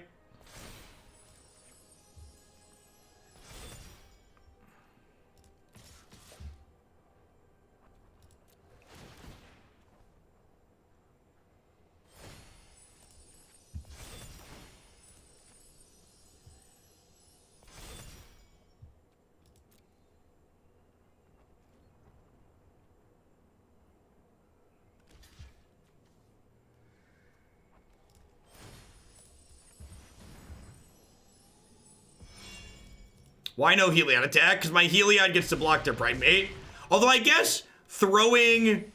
A: Why no Heliod attack? Because my Heliod gets to block their Pridemate. Although I guess throwing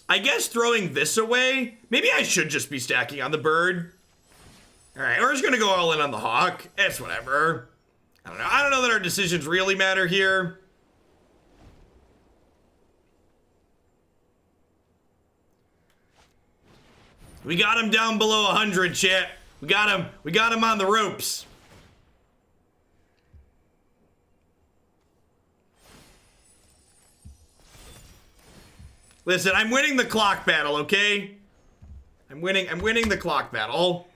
A: this away, maybe I should just be stacking on the bird. Alright, we're just gonna go all in on the Hawk. It's whatever. I don't know. I don't know that our decisions really matter here. We got him down below 100, chat. We got him on the ropes. Listen, I'm winning the clock battle, okay? I'm winning the clock battle.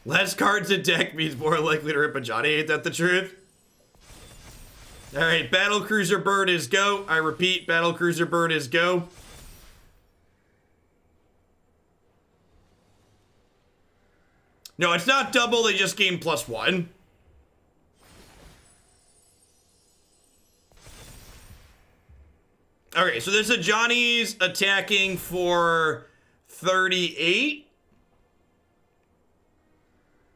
A: Less cards in deck means more likely to rip Ajani. Ain't that the truth? Alright, Battlecruiser Bird is go. I repeat, Battlecruiser Bird is go. No, it's not double, they just gain +1. Okay, so this Ajani's attacking for 38.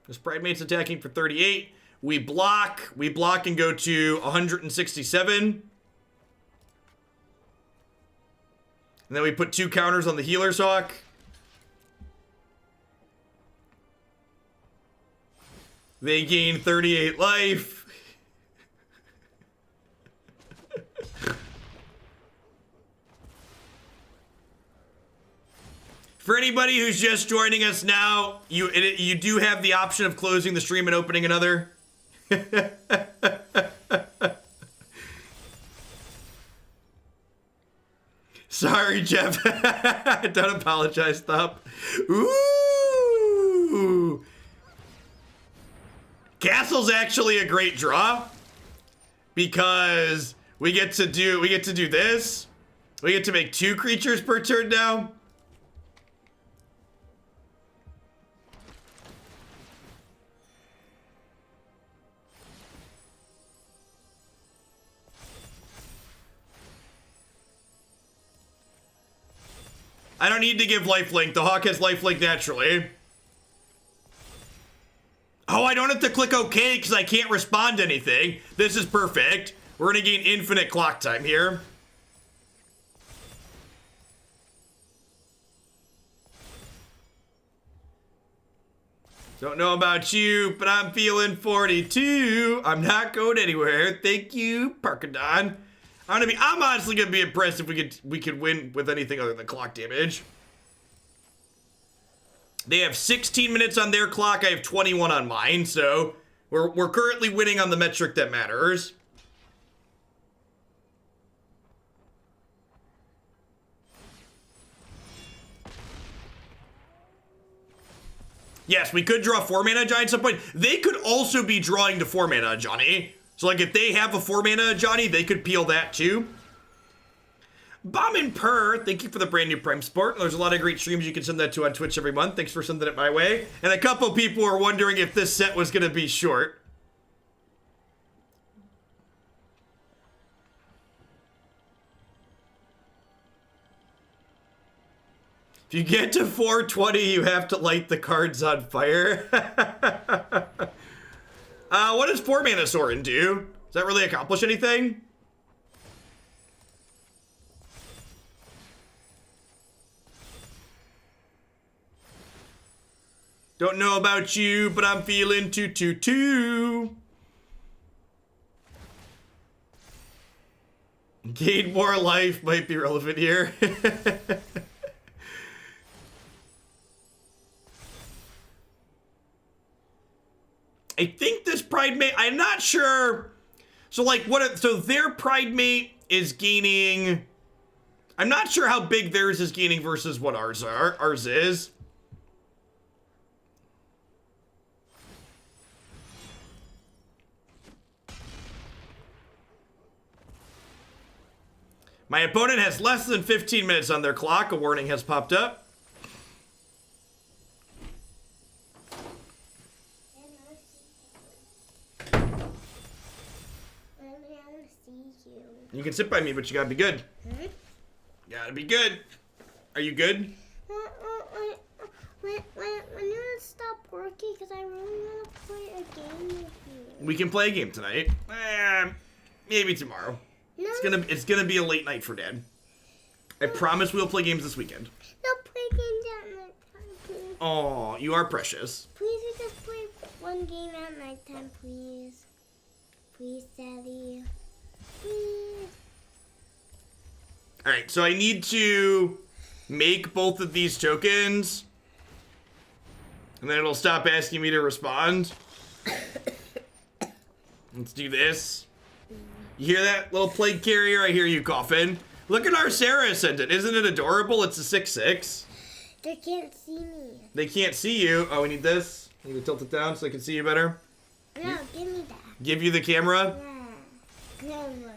A: This Pridemate's attacking for 38. We block and go to 167. And then we put 2 counters on the Healer's Hawk. They gain 38 life. For anybody who's just joining us now, you do have the option of closing the stream and opening another. Sorry, Jeff. Don't apologize, Thup. Ooh. Castle's actually a great draw because we get to do this. We get to make 2 creatures per turn now. I don't need to give lifelink. The Hawk has lifelink naturally. Oh, I don't have to click OK because I can't respond to anything. This is perfect. We're going to gain infinite clock time here. Don't know about you, but I'm feeling 42. I'm not going anywhere. Thank you, Parkadon. I'm honestly gonna be impressed if we could win with anything other than clock damage. They have 16 minutes on their clock. I have 21 on mine, so we're currently winning on the metric that matters. Yes, we could draw 4 mana Ajani at some point. They could also be drawing to 4 mana Ajani. So, like, if they have a 4 mana Ajani, they could peel that too. Bomb and Purr, thank you for the brand new Prime Sport. There's a lot of great streams you can send that to on Twitch every month. Thanks for sending it my way. And a couple people are wondering if this set was going to be short. If you get to 420, you have to light the cards on fire. What does 4 mana Sorin do? Does that really accomplish anything? Don't know about you, but I'm feeling 2-2-2. Gain more life might be relevant here. I think this Pridemate, I'm not sure. So like so their Pridemate is gaining, I'm not sure how big theirs is gaining versus what ours is. My opponent has less than 15 minutes on their clock. A warning has popped up. You can sit by me, but you gotta be good. You gotta be good. Are you good?
C: When you stop working, because I really want to play a game with you.
A: We can play a game tonight. Maybe tomorrow.
C: No.
A: It's gonna be a late night for Dad. I promise we'll play games this weekend.
C: No, play games at night time, please.
A: Oh, you are precious.
C: Please, we just play one game at nighttime, please. Please, Daddy. Please.
A: All right, so I need to make both of these tokens, and then it'll stop asking me to respond. Let's do this. You hear that, little plague carrier? I hear you coughing. Look at our Serra Ascendant. Isn't it adorable? It's a 6/6.
C: They can't see me.
A: They can't see you. Oh, we need this. I need to tilt it down so I can see you better.
C: No, give me that.
A: Give you the camera?
C: Yeah. No.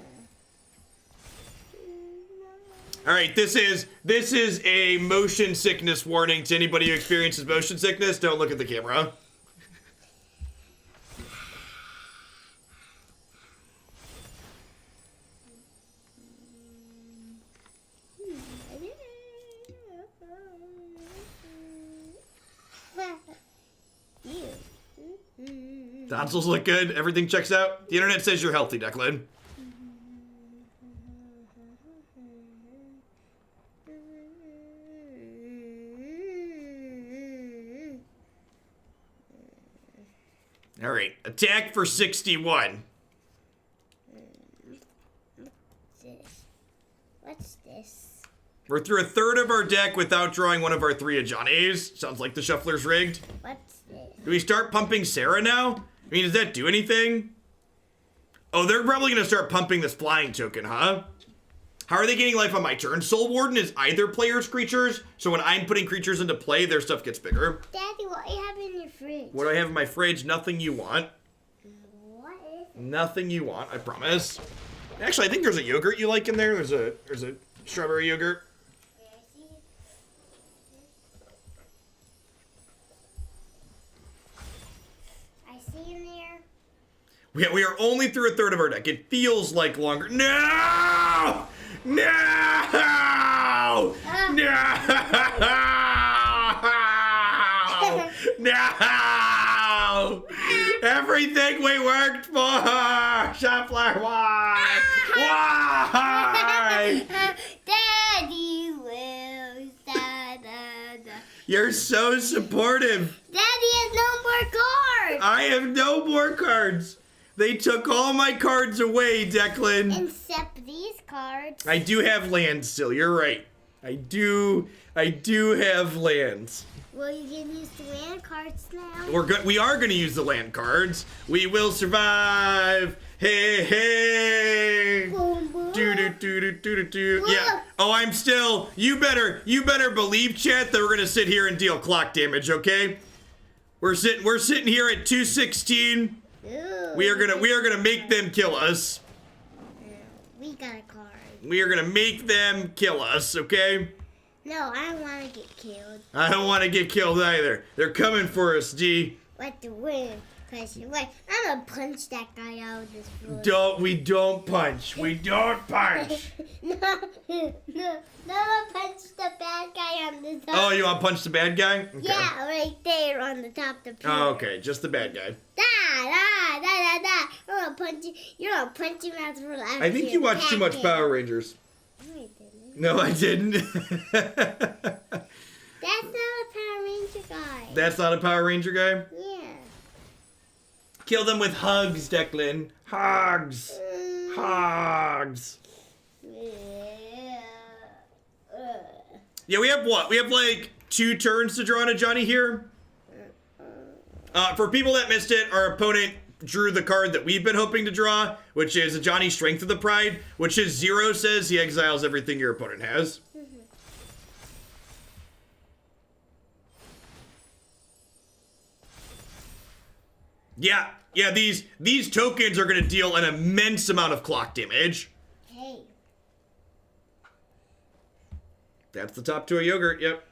A: All right, this is a motion sickness warning to anybody who experiences motion sickness. Don't look at the camera. Tonsils look good. Everything checks out. The internet says you're healthy, Declan. All right, attack for 61.
C: What's this?
A: We're through a third of our deck without drawing one of our 3 Ajanis. Sounds like the shuffler's rigged.
C: What's this?
A: Do we start pumping Serra now? I mean, does that do anything? Oh, they're probably going to start pumping this flying token, huh? How are they getting life on my turn? Soul Warden is either player's creatures, so when I'm putting creatures into play, their stuff gets bigger.
C: Daddy, what do you have in your fridge?
A: What do I have in my fridge? Nothing you want.
C: What is it?
A: Nothing you want, I promise. Actually, I think there's a yogurt you like in there. There's a strawberry yogurt.
C: Yeah, I see. I see in there.
A: We are only through a third of our deck. It feels like longer. No! No! No! No! Everything we worked for! Shuffler, why? Why?
C: Daddy will. Da, da, da.
A: You're so supportive.
C: Daddy has no more cards.
A: I have no more cards. They took all my cards away, Declan.
C: Except these cards.
A: I do have lands still. You're right. I do have lands.
C: Well, you can use the land cards now.
A: We are gonna use the land cards. We will survive. Hey, hey.
C: Boom, boom.
A: Do.
C: Look.
A: Yeah. Oh, I'm still. You better believe, chat, that we're gonna sit here and deal clock damage. Okay. We're sitting here at 216.
C: Ooh.
A: We are gonna make them kill us.
C: We got a card.
A: We are gonna make them kill us. Okay.
C: No, I don't want to get killed.
A: I don't want to get killed either. They're coming for us, G.
C: What the win? Wait, I'm gonna punch that guy out of this room.
A: We don't punch. We don't punch.
C: No, I'm gonna punch the bad guy on the top.
A: Oh, you want to punch the bad guy? Okay.
C: Yeah, right there on the top of the pillar.
A: Oh, okay, just the bad guy.
C: I'm gonna punch you. You're gonna punch him out for life.
A: I think you watched too much Power Rangers. No, I didn't.
C: That's not a Power Ranger guy.
A: That's not a Power Ranger guy?
C: Yeah.
A: Kill them with hugs, Declan. Hugs. Hugs. Yeah, we have what? We have like 2 turns to draw on Ajani here. For people that missed it, our opponent drew the card that we've been hoping to draw, which is Ajani Strength of the Pride, which is 0 says he exiles everything your opponent has. Yeah, these tokens are going to deal an immense amount of clock damage.
C: Hey.
A: That's the top 2 of yogurt, yep.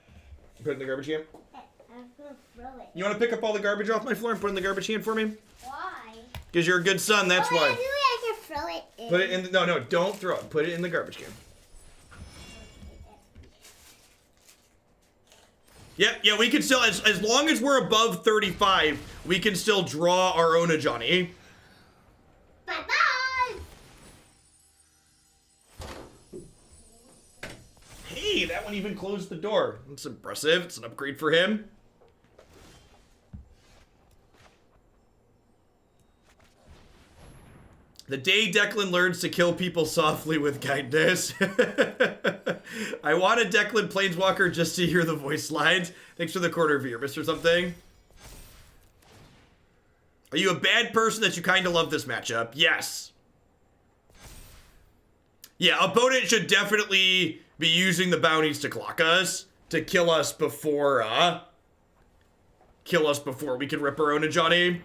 A: Put it in the garbage can.
C: I'm gonna throw it.
A: You want to pick up all the garbage off my floor and put it in the garbage can for me?
C: Why?
A: Because you're a good son, that's why.
C: I can throw it in.
A: Put it in no, don't throw it. Put it in the garbage can. Yeah, we can still, as long as we're above 35, we can still draw our own Ajani.
C: Bye-bye!
A: Hey, that one even closed the door. That's impressive. It's an upgrade for him. The day Declan learns to kill people softly with kindness. I wanted Declan Planeswalker just to hear the voice lines. Thanks for the quarter viewer, Mr. Something. Are you a bad person that you kind of love this matchup? Yes. Yeah, opponent should definitely be using the bounties to clock us, to kill us before we can rip our own Ajani.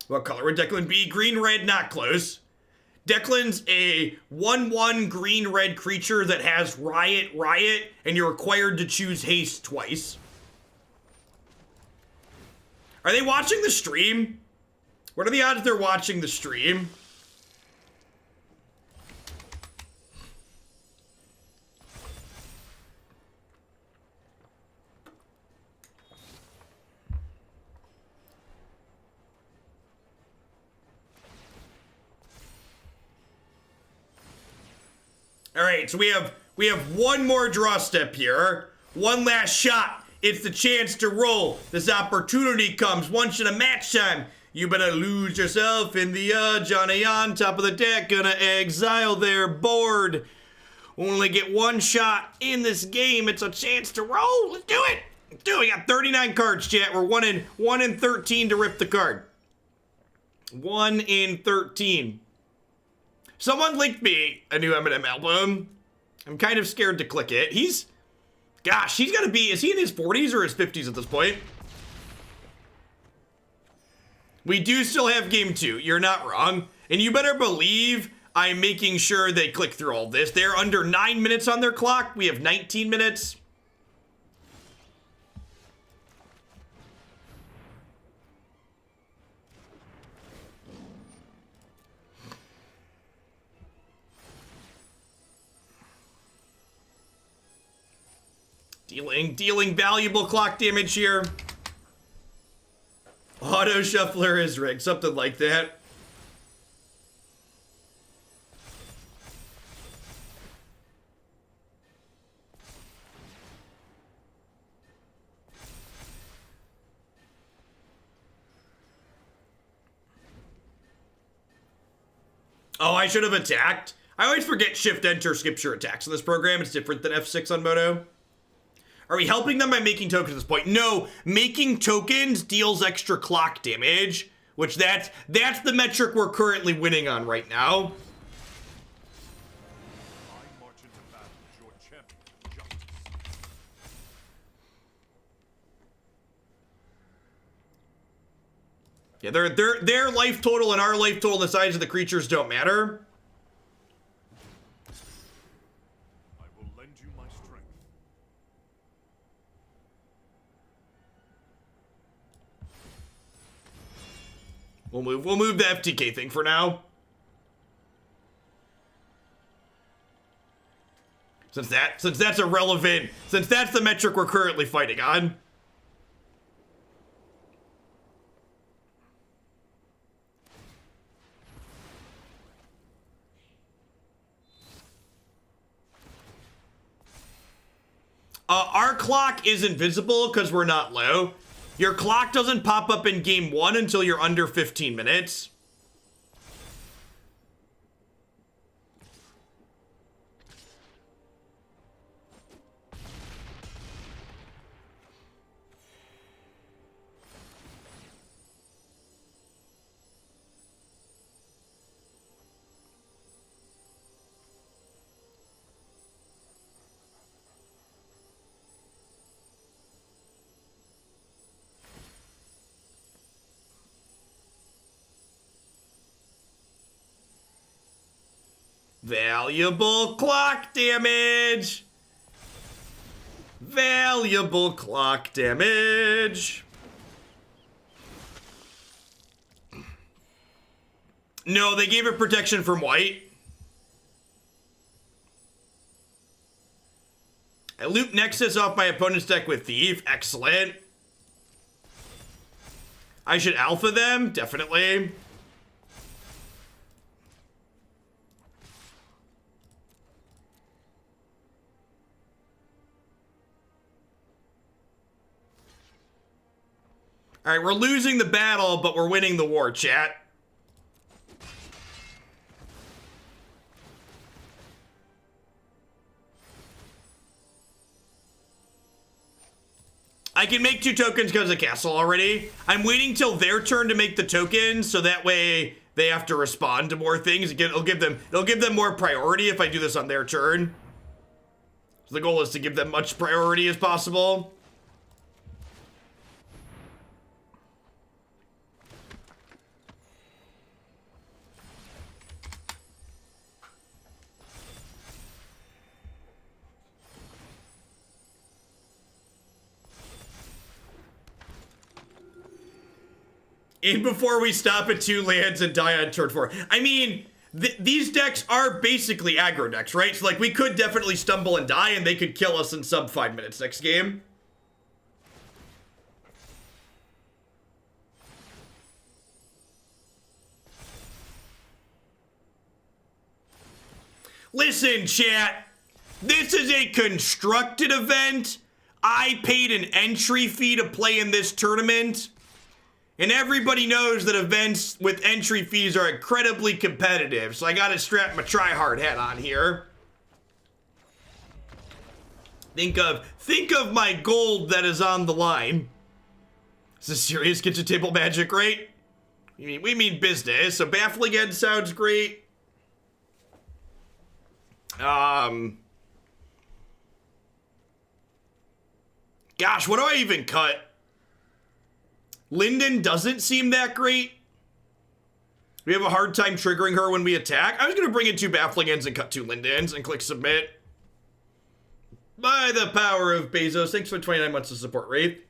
A: What color would Declan be? Green, red, not close. Declan's a 1/1 green-red creature that has Riot, and you're required to choose haste twice. Are they watching the stream? What are the odds they're watching the stream? All right, so we have one more draw step here. One last shot. It's the chance to roll. This opportunity comes once in a match time. You better lose yourself in the Ajani on top of the deck. Gonna exile their board. Only get one shot in this game. It's a chance to roll. Let's do it. Let's do it. We got 39 cards, chat. We're 1 in 13 to rip the card. 1 in 13. Someone linked me a new Eminem album. I'm kind of scared to click it. He's gotta be, is he in his 40s or his 50s at this point? We do still have game 2. You're not wrong. And you better believe I'm making sure they click through all this. They're under 9 minutes on their clock. We have 19 minutes. Dealing valuable clock damage here. Auto shuffler is rigged, something like that. Oh, I should have attacked. I always forget shift enter skips your attacks in this program. It's different than F6 on Moto. Are we helping them by making tokens at this point? No, making tokens deals extra clock damage, which that's the metric we're currently winning on right now.
B: I march into battle as your champion, justice.
A: Yeah, their life total and our life total, the size of the creatures don't matter.
B: I will lend you my strength.
A: We'll move the FTK thing for now. Since that's irrelevant, since that's the metric we're currently fighting on. Our clock is invisible because we're not low. Your clock doesn't pop up in game 1 until you're under 15 minutes. Valuable clock damage. Valuable clock damage. No, they gave it protection from white. I loop Nexus off my opponent's deck with Thief. Excellent. I should alpha them, definitely. All right, we're losing the battle, but we're winning the war, chat. I can make 2 tokens because of Castle already. I'm waiting till their turn to make the tokens, so that way they have to respond to more things. It'll give them more priority if I do this on their turn. So the goal is to give them much priority as possible. In before we stop at 2 lands and die on turn 4. I mean, these decks are basically aggro decks, right? So, like, we could definitely stumble and die, and they could kill us in sub 5 minutes next game. Listen, chat. This is a constructed event. I paid an entry fee to play in this tournament. And everybody knows that events with entry fees are incredibly competitive, so I gotta strap my try-hard hat on here. Think of my gold that is on the line. This is serious kitchen table magic, right? We mean business, so Baffling End sounds great. Gosh, what do I even cut? Linden doesn't seem that great. We have a hard time triggering her when we attack. I was going to bring in 2 Baffling Ends and cut 2 Lindens and click submit. By the power of Bezos. Thanks for 29 months of support, Wraith.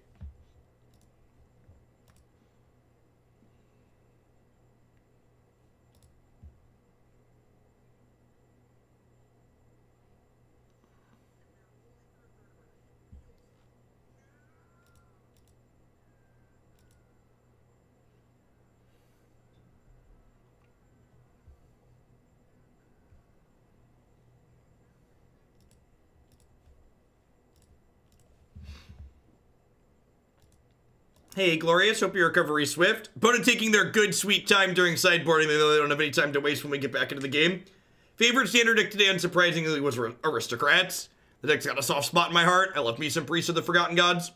A: Hey, Glorious, hope your recovery swift. Opponent taking their good, sweet time during sideboarding, though they don't have any time to waste when we get back into the game. Favorite standard deck today, unsurprisingly, was Aristocrats. The deck's got a soft spot in my heart. I love me some Priests of the Forgotten Gods.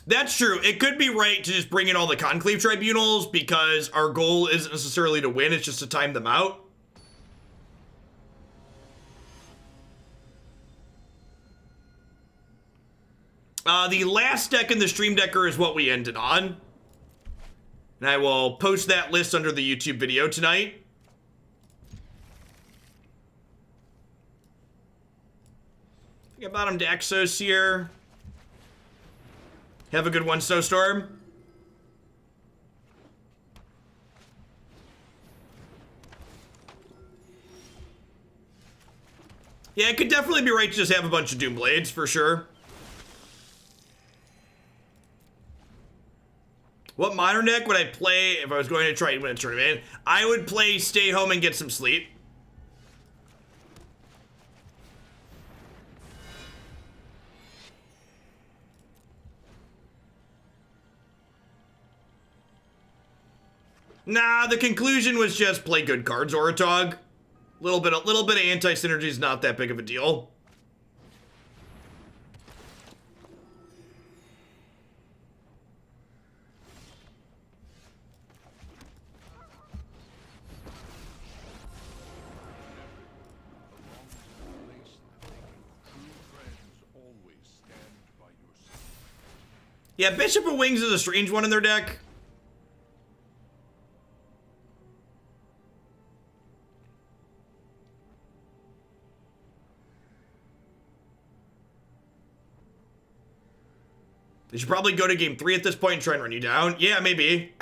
A: That's true. It could be right to just bring in all the Conclave Tribunals because our goal isn't necessarily to win, it's just to time them out. The last deck in the Stream Decker is what we ended on. And I will post that list under the YouTube video tonight. I got bottom Daxos here. Have a good one, Snowstorm. Yeah, it could definitely be right to just have a bunch of Doomblades, for sure. What modern deck would I play if I was going to try to win a tournament? I would play Stay Home and Get Some Sleep. Nah, the conclusion was just play good cards, Oratog. Little bit of anti-synergy is not that big of a deal. Yeah, Bishop of Wings is a strange one in their deck. They should probably go to game 3 at this point and try and run you down. Yeah, maybe.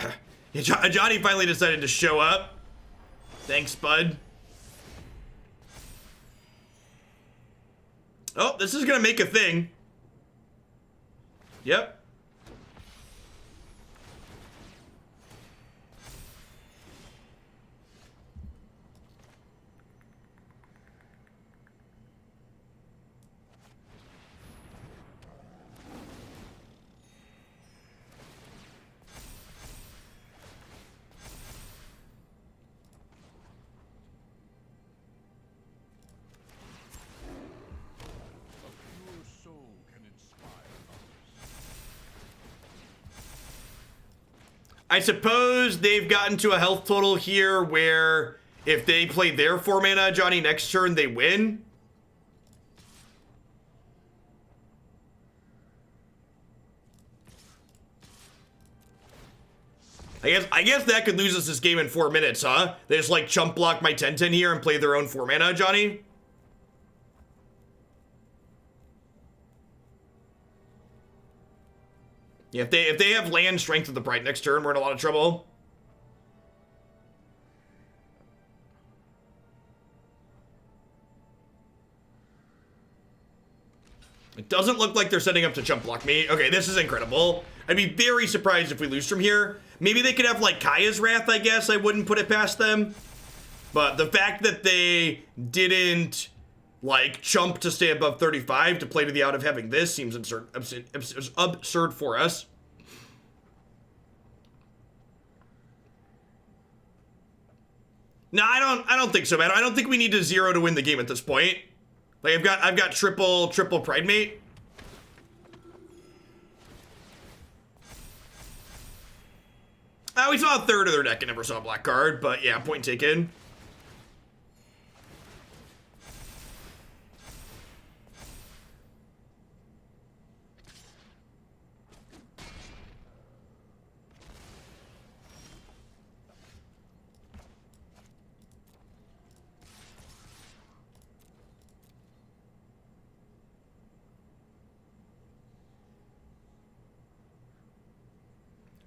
A: Ajani finally decided to show up. Thanks, bud. Oh, this is gonna make a thing. Yep. I suppose they've gotten to a health total here where if they play their 4-mana Ajani next turn, they win. I guess that could lose us this game in 4 minutes, huh? They just like chump block my 10/10 here and play their own 4-mana Ajani. Yeah, if they have land Strength of the Bright next turn, we're in a lot of trouble. It doesn't look like they're setting up to chump block me. Okay, this is incredible. I'd be very surprised if we lose from here. Maybe they could have like Kaya's Wrath, I guess. I wouldn't put it past them. But the fact that they didn't like chump to stay above 35 to play to the out of having this seems absurd for us. No, I don't think so, man. I don't think we need to 0 to win the game at this point. Like I've got triple Pridemate. We saw a third of their deck and never saw a black card, but yeah, point taken.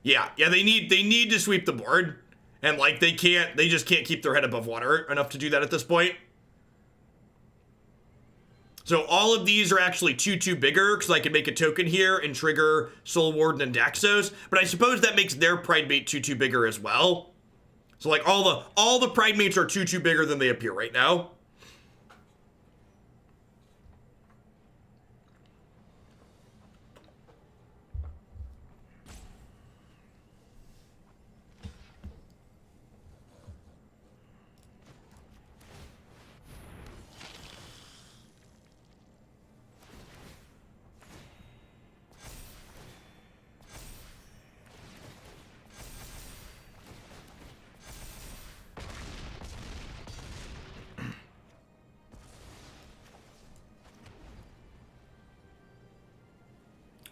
A: Yeah, they need to sweep the board. And like they just can't keep their head above water enough to do that at this point. So all of these are actually 2/2 bigger because I can make a token here and trigger Soul Warden and Daxos. But I suppose that makes their Pridemate 2/2 bigger as well. So like all the Pridemates are too bigger than they appear right now.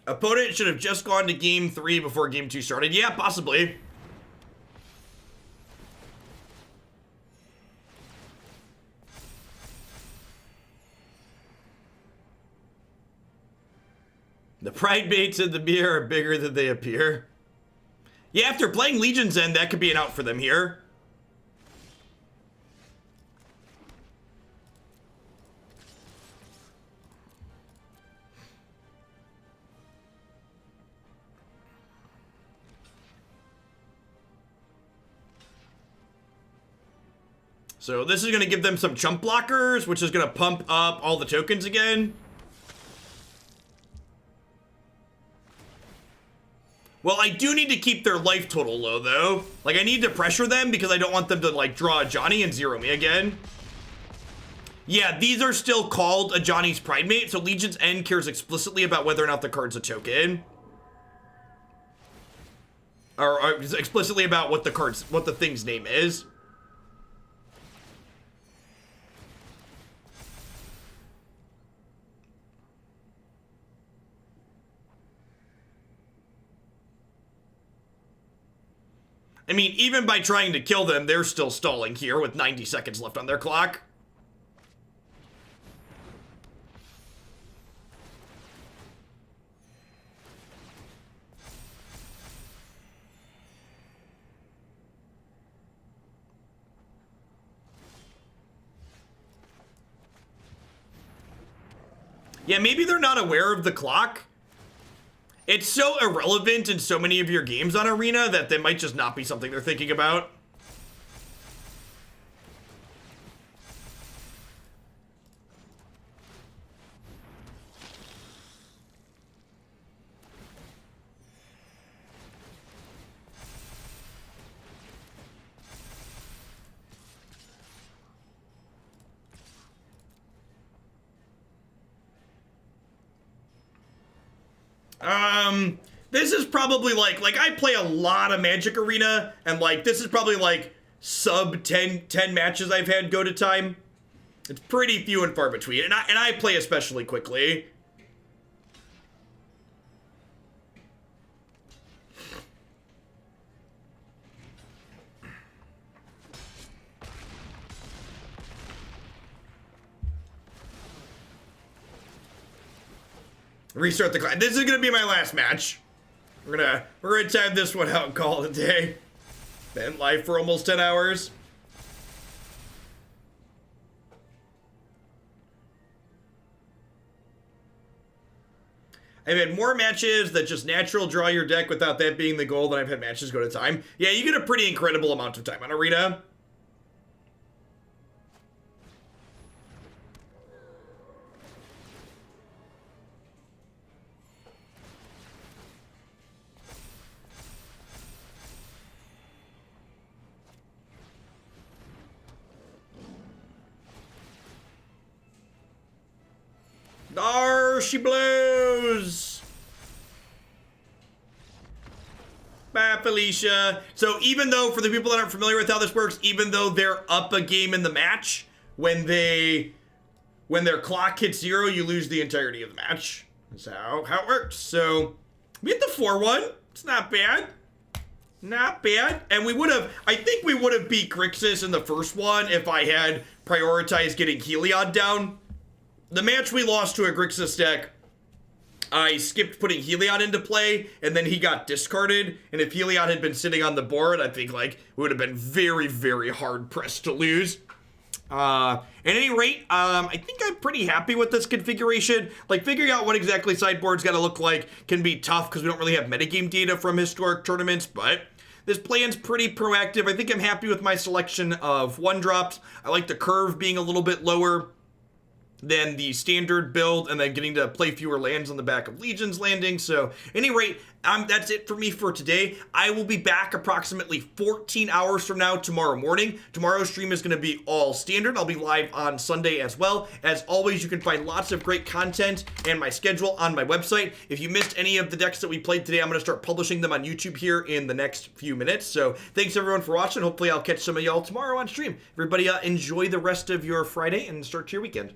A: Opponent should have just gone to game 3 before game 2 started. Yeah, possibly. The Pridemates and the beer are bigger than they appear. Yeah, after playing Legion's End, that could be an out for them here. So this is going to give them some chump blockers, which is going to pump up all the tokens again. Well, I do need to keep their life total low, though. Like, I need to pressure them because I don't want them to, like, draw Ajani and zero me again. Yeah, these are still called Ajani's Pridemate, so Legion's End cares explicitly about whether or not the card's a token. Or explicitly about what the thing's name is. I mean, even by trying to kill them, they're still stalling here with 90 seconds left on their clock. Yeah, maybe they're not aware of the clock. It's so irrelevant in so many of your games on Arena that that might just not be something they're thinking about. This is probably like I play a lot of Magic Arena, and like this is probably like sub 10 matches I've had go to time. It's pretty few and far between, and I play especially quickly. Restart the clock. This is gonna be my last match. We're gonna time this one out and call it a day. Been live for almost 10 hours. I've had more matches that just natural draw your deck without that being the goal than I've had matches go to time. Yeah, you get a pretty incredible amount of time on Arena. There she blows. Bye, Felicia. So even though, for the people that aren't familiar with how this works, even though they're up a game in the match, when their clock hits 0, you lose the entirety of the match. That's how it works. So we hit the 4-1. It's not bad. Not bad. And I think we would have beat Grixis in the first one if I had prioritized getting Heliod down. The match we lost to a Grixis deck, I skipped putting Heliod into play, and then he got discarded. And if Heliod had been sitting on the board, I think like it would have been very, very hard pressed to lose. At any rate, I think I'm pretty happy with this configuration. Like, figuring out what exactly sideboard's got to look like can be tough because we don't really have metagame data from historic tournaments, but this plan's pretty proactive. I think I'm happy with my selection of 1-drops. I like the curve being a little bit lower than the standard build, and then getting to play fewer lands on the back of Legion's Landing. So, at any rate, that's it for me for today. I will be back approximately 14 hours from now tomorrow morning. Tomorrow's stream is going to be all standard. I'll be live on Sunday as well. As always, you can find lots of great content and my schedule on my website. If you missed any of the decks that we played today, I'm going to start publishing them on YouTube here in the next few minutes. So, thanks everyone for watching. Hopefully, I'll catch some of y'all tomorrow on stream. Everybody, enjoy the rest of your Friday and start to your weekend.